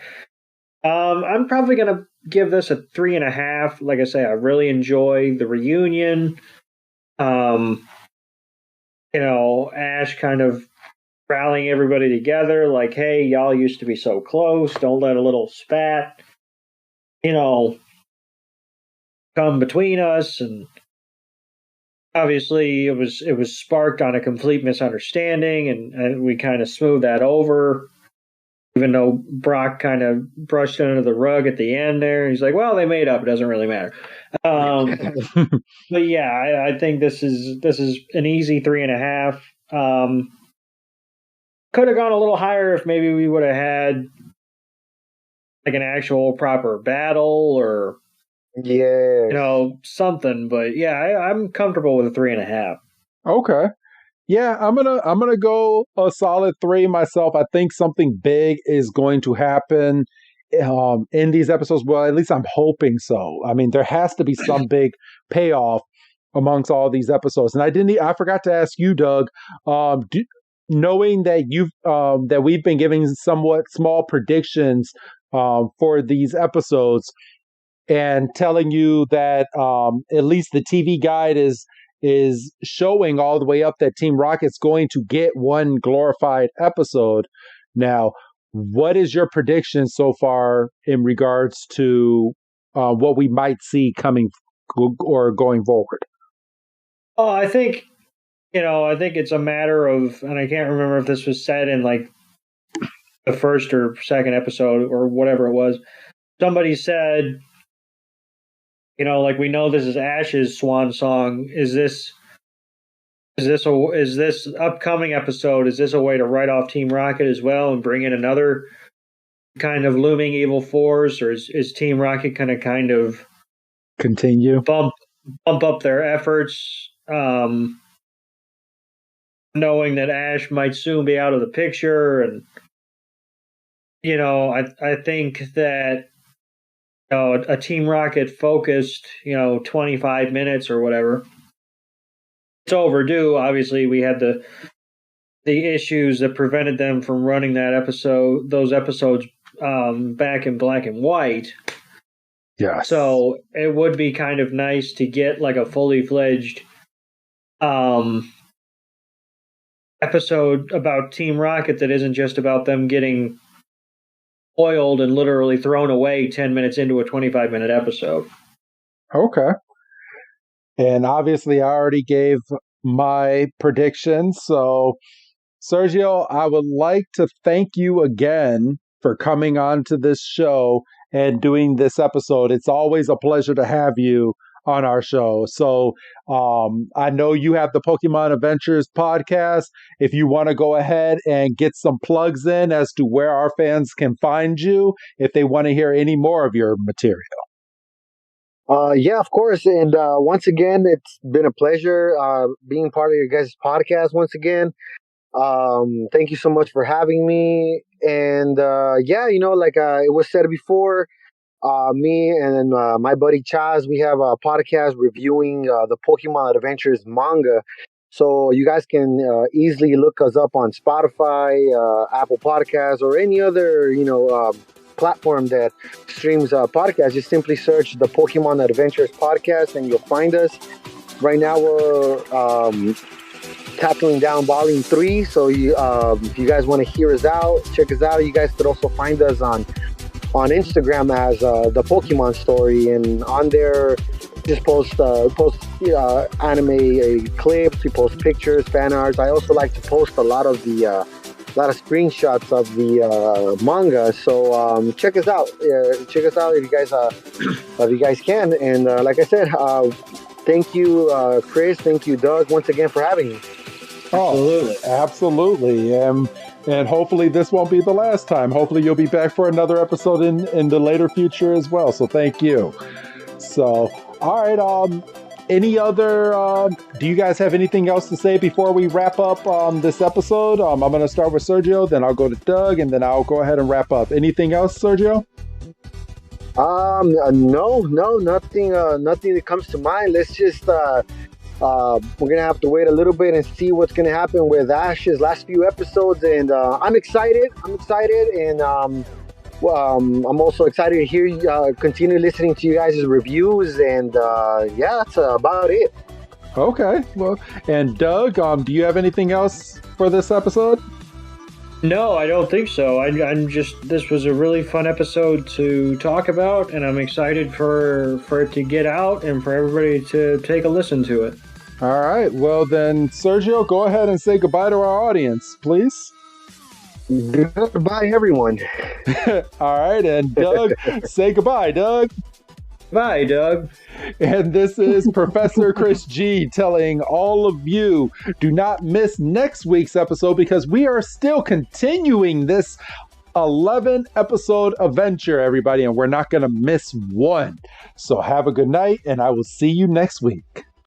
Speaker 4: I'm probably going to give this a 3.5. Like I say, I really enjoy the reunion. Ash kind of rallying everybody together, like, hey, y'all used to be so close. Don't let a little spat, come between us. And obviously it was sparked on a complete misunderstanding, and we kind of smoothed that over, even though Brock kind of brushed it under the rug at the end there. He's like, well, they made up, it doesn't really matter. But yeah, I think this is an easy 3.5. Could have gone a little higher if maybe we would have had like an actual proper battle, or something. But yeah, I'm comfortable with a 3.5.
Speaker 3: Okay. Yeah, I'm gonna go a solid 3 myself. I think something big is going to happen in these episodes. Well, at least I'm hoping so. I mean, there has to be some big payoff amongst all these episodes. And I forgot to ask you, Doug, knowing that that we've been giving somewhat small predictions for these episodes, and telling you that at least the TV guide is showing all the way up that Team Rocket's going to get one glorified episode. Now, what is your prediction so far in regards to what we might see coming or going forward?
Speaker 4: Oh, I think it's a matter of, and I can't remember if this was said in like the first or second episode or whatever it was. Somebody said, like, we know this is Ash's swan song. Is this upcoming episode? Is this a way to write off Team Rocket as well and bring in another kind of looming evil force, or is Team Rocket going to kind of
Speaker 3: continue
Speaker 4: bump up their efforts, knowing that Ash might soon be out of the picture? And I think that a Team Rocket focused 25 minutes or whatever, it's overdue. Obviously, we had the issues that prevented them from running those episodes back in black and white.
Speaker 3: Yeah.
Speaker 4: So it would be kind of nice to get like a fully fledged episode about Team Rocket that isn't just about them getting oiled and literally thrown away 10 minutes into a 25-minute episode.
Speaker 3: Okay. And obviously, I already gave my predictions. So, Sergio, I would like to thank you again for coming on to this show and doing this episode. It's always a pleasure to have you on our show. So I know you have the Pokemon Adventures podcast. If you want to go ahead and get some plugs in as to where our fans can find you, if they want to hear any more of your material.
Speaker 5: Yeah, of course. And once again, it's been a pleasure being part of your guys' podcast once again. Thank you so much for having me. And like it was said before, me and my buddy Chaz, we have a podcast reviewing the Pokemon Adventures manga. So you guys can easily look us up on Spotify, Apple Podcasts, or any other, platform that streams podcasts. Just simply search the Pokemon Adventures podcast and you'll find us. Right now we're tackling down volume 3. So if you guys want to hear us out, check us out. You guys could also find us on Instagram as the Pokemon Story, and on there just post anime clips. We post pictures, fan arts. I also like to post a lot of screenshots of the manga. So check us out. Check us out if you guys can. And like I said, thank you, Chris. Thank you, Doug, once again for having me.
Speaker 3: Oh, absolutely. And hopefully this won't be the last time. Hopefully you'll be back for another episode in the later future as well. So thank you. So, all right. Any other, do you guys have anything else to say before we wrap up this episode? I'm going to start with Sergio, then I'll go to Doug, and then I'll go ahead and wrap up. Anything else, Sergio?
Speaker 5: No, nothing that comes to mind. Let's just we're gonna have to wait a little bit and see what's gonna happen with Ash's last few episodes, and I'm excited. And I'm also excited to hear you continue listening to you guys' reviews, and yeah, that's about it.
Speaker 3: Okay, well, and Doug, do you have anything else for this episode?
Speaker 4: No, I don't think so. I'm just, this was a really fun episode to talk about, and I'm excited for it to get out and for everybody to take a listen to it.
Speaker 3: All right, well then, Sergio, go ahead and say goodbye to our audience, please.
Speaker 5: Goodbye, everyone.
Speaker 3: All right, and Doug, say goodbye, Doug.
Speaker 4: Bye, Doug.
Speaker 3: And this is Professor Chris G telling all of you, do not miss next week's episode because we are still continuing this 11 episode adventure, everybody, and we're not going to miss one. So have a good night, and I will see you next week.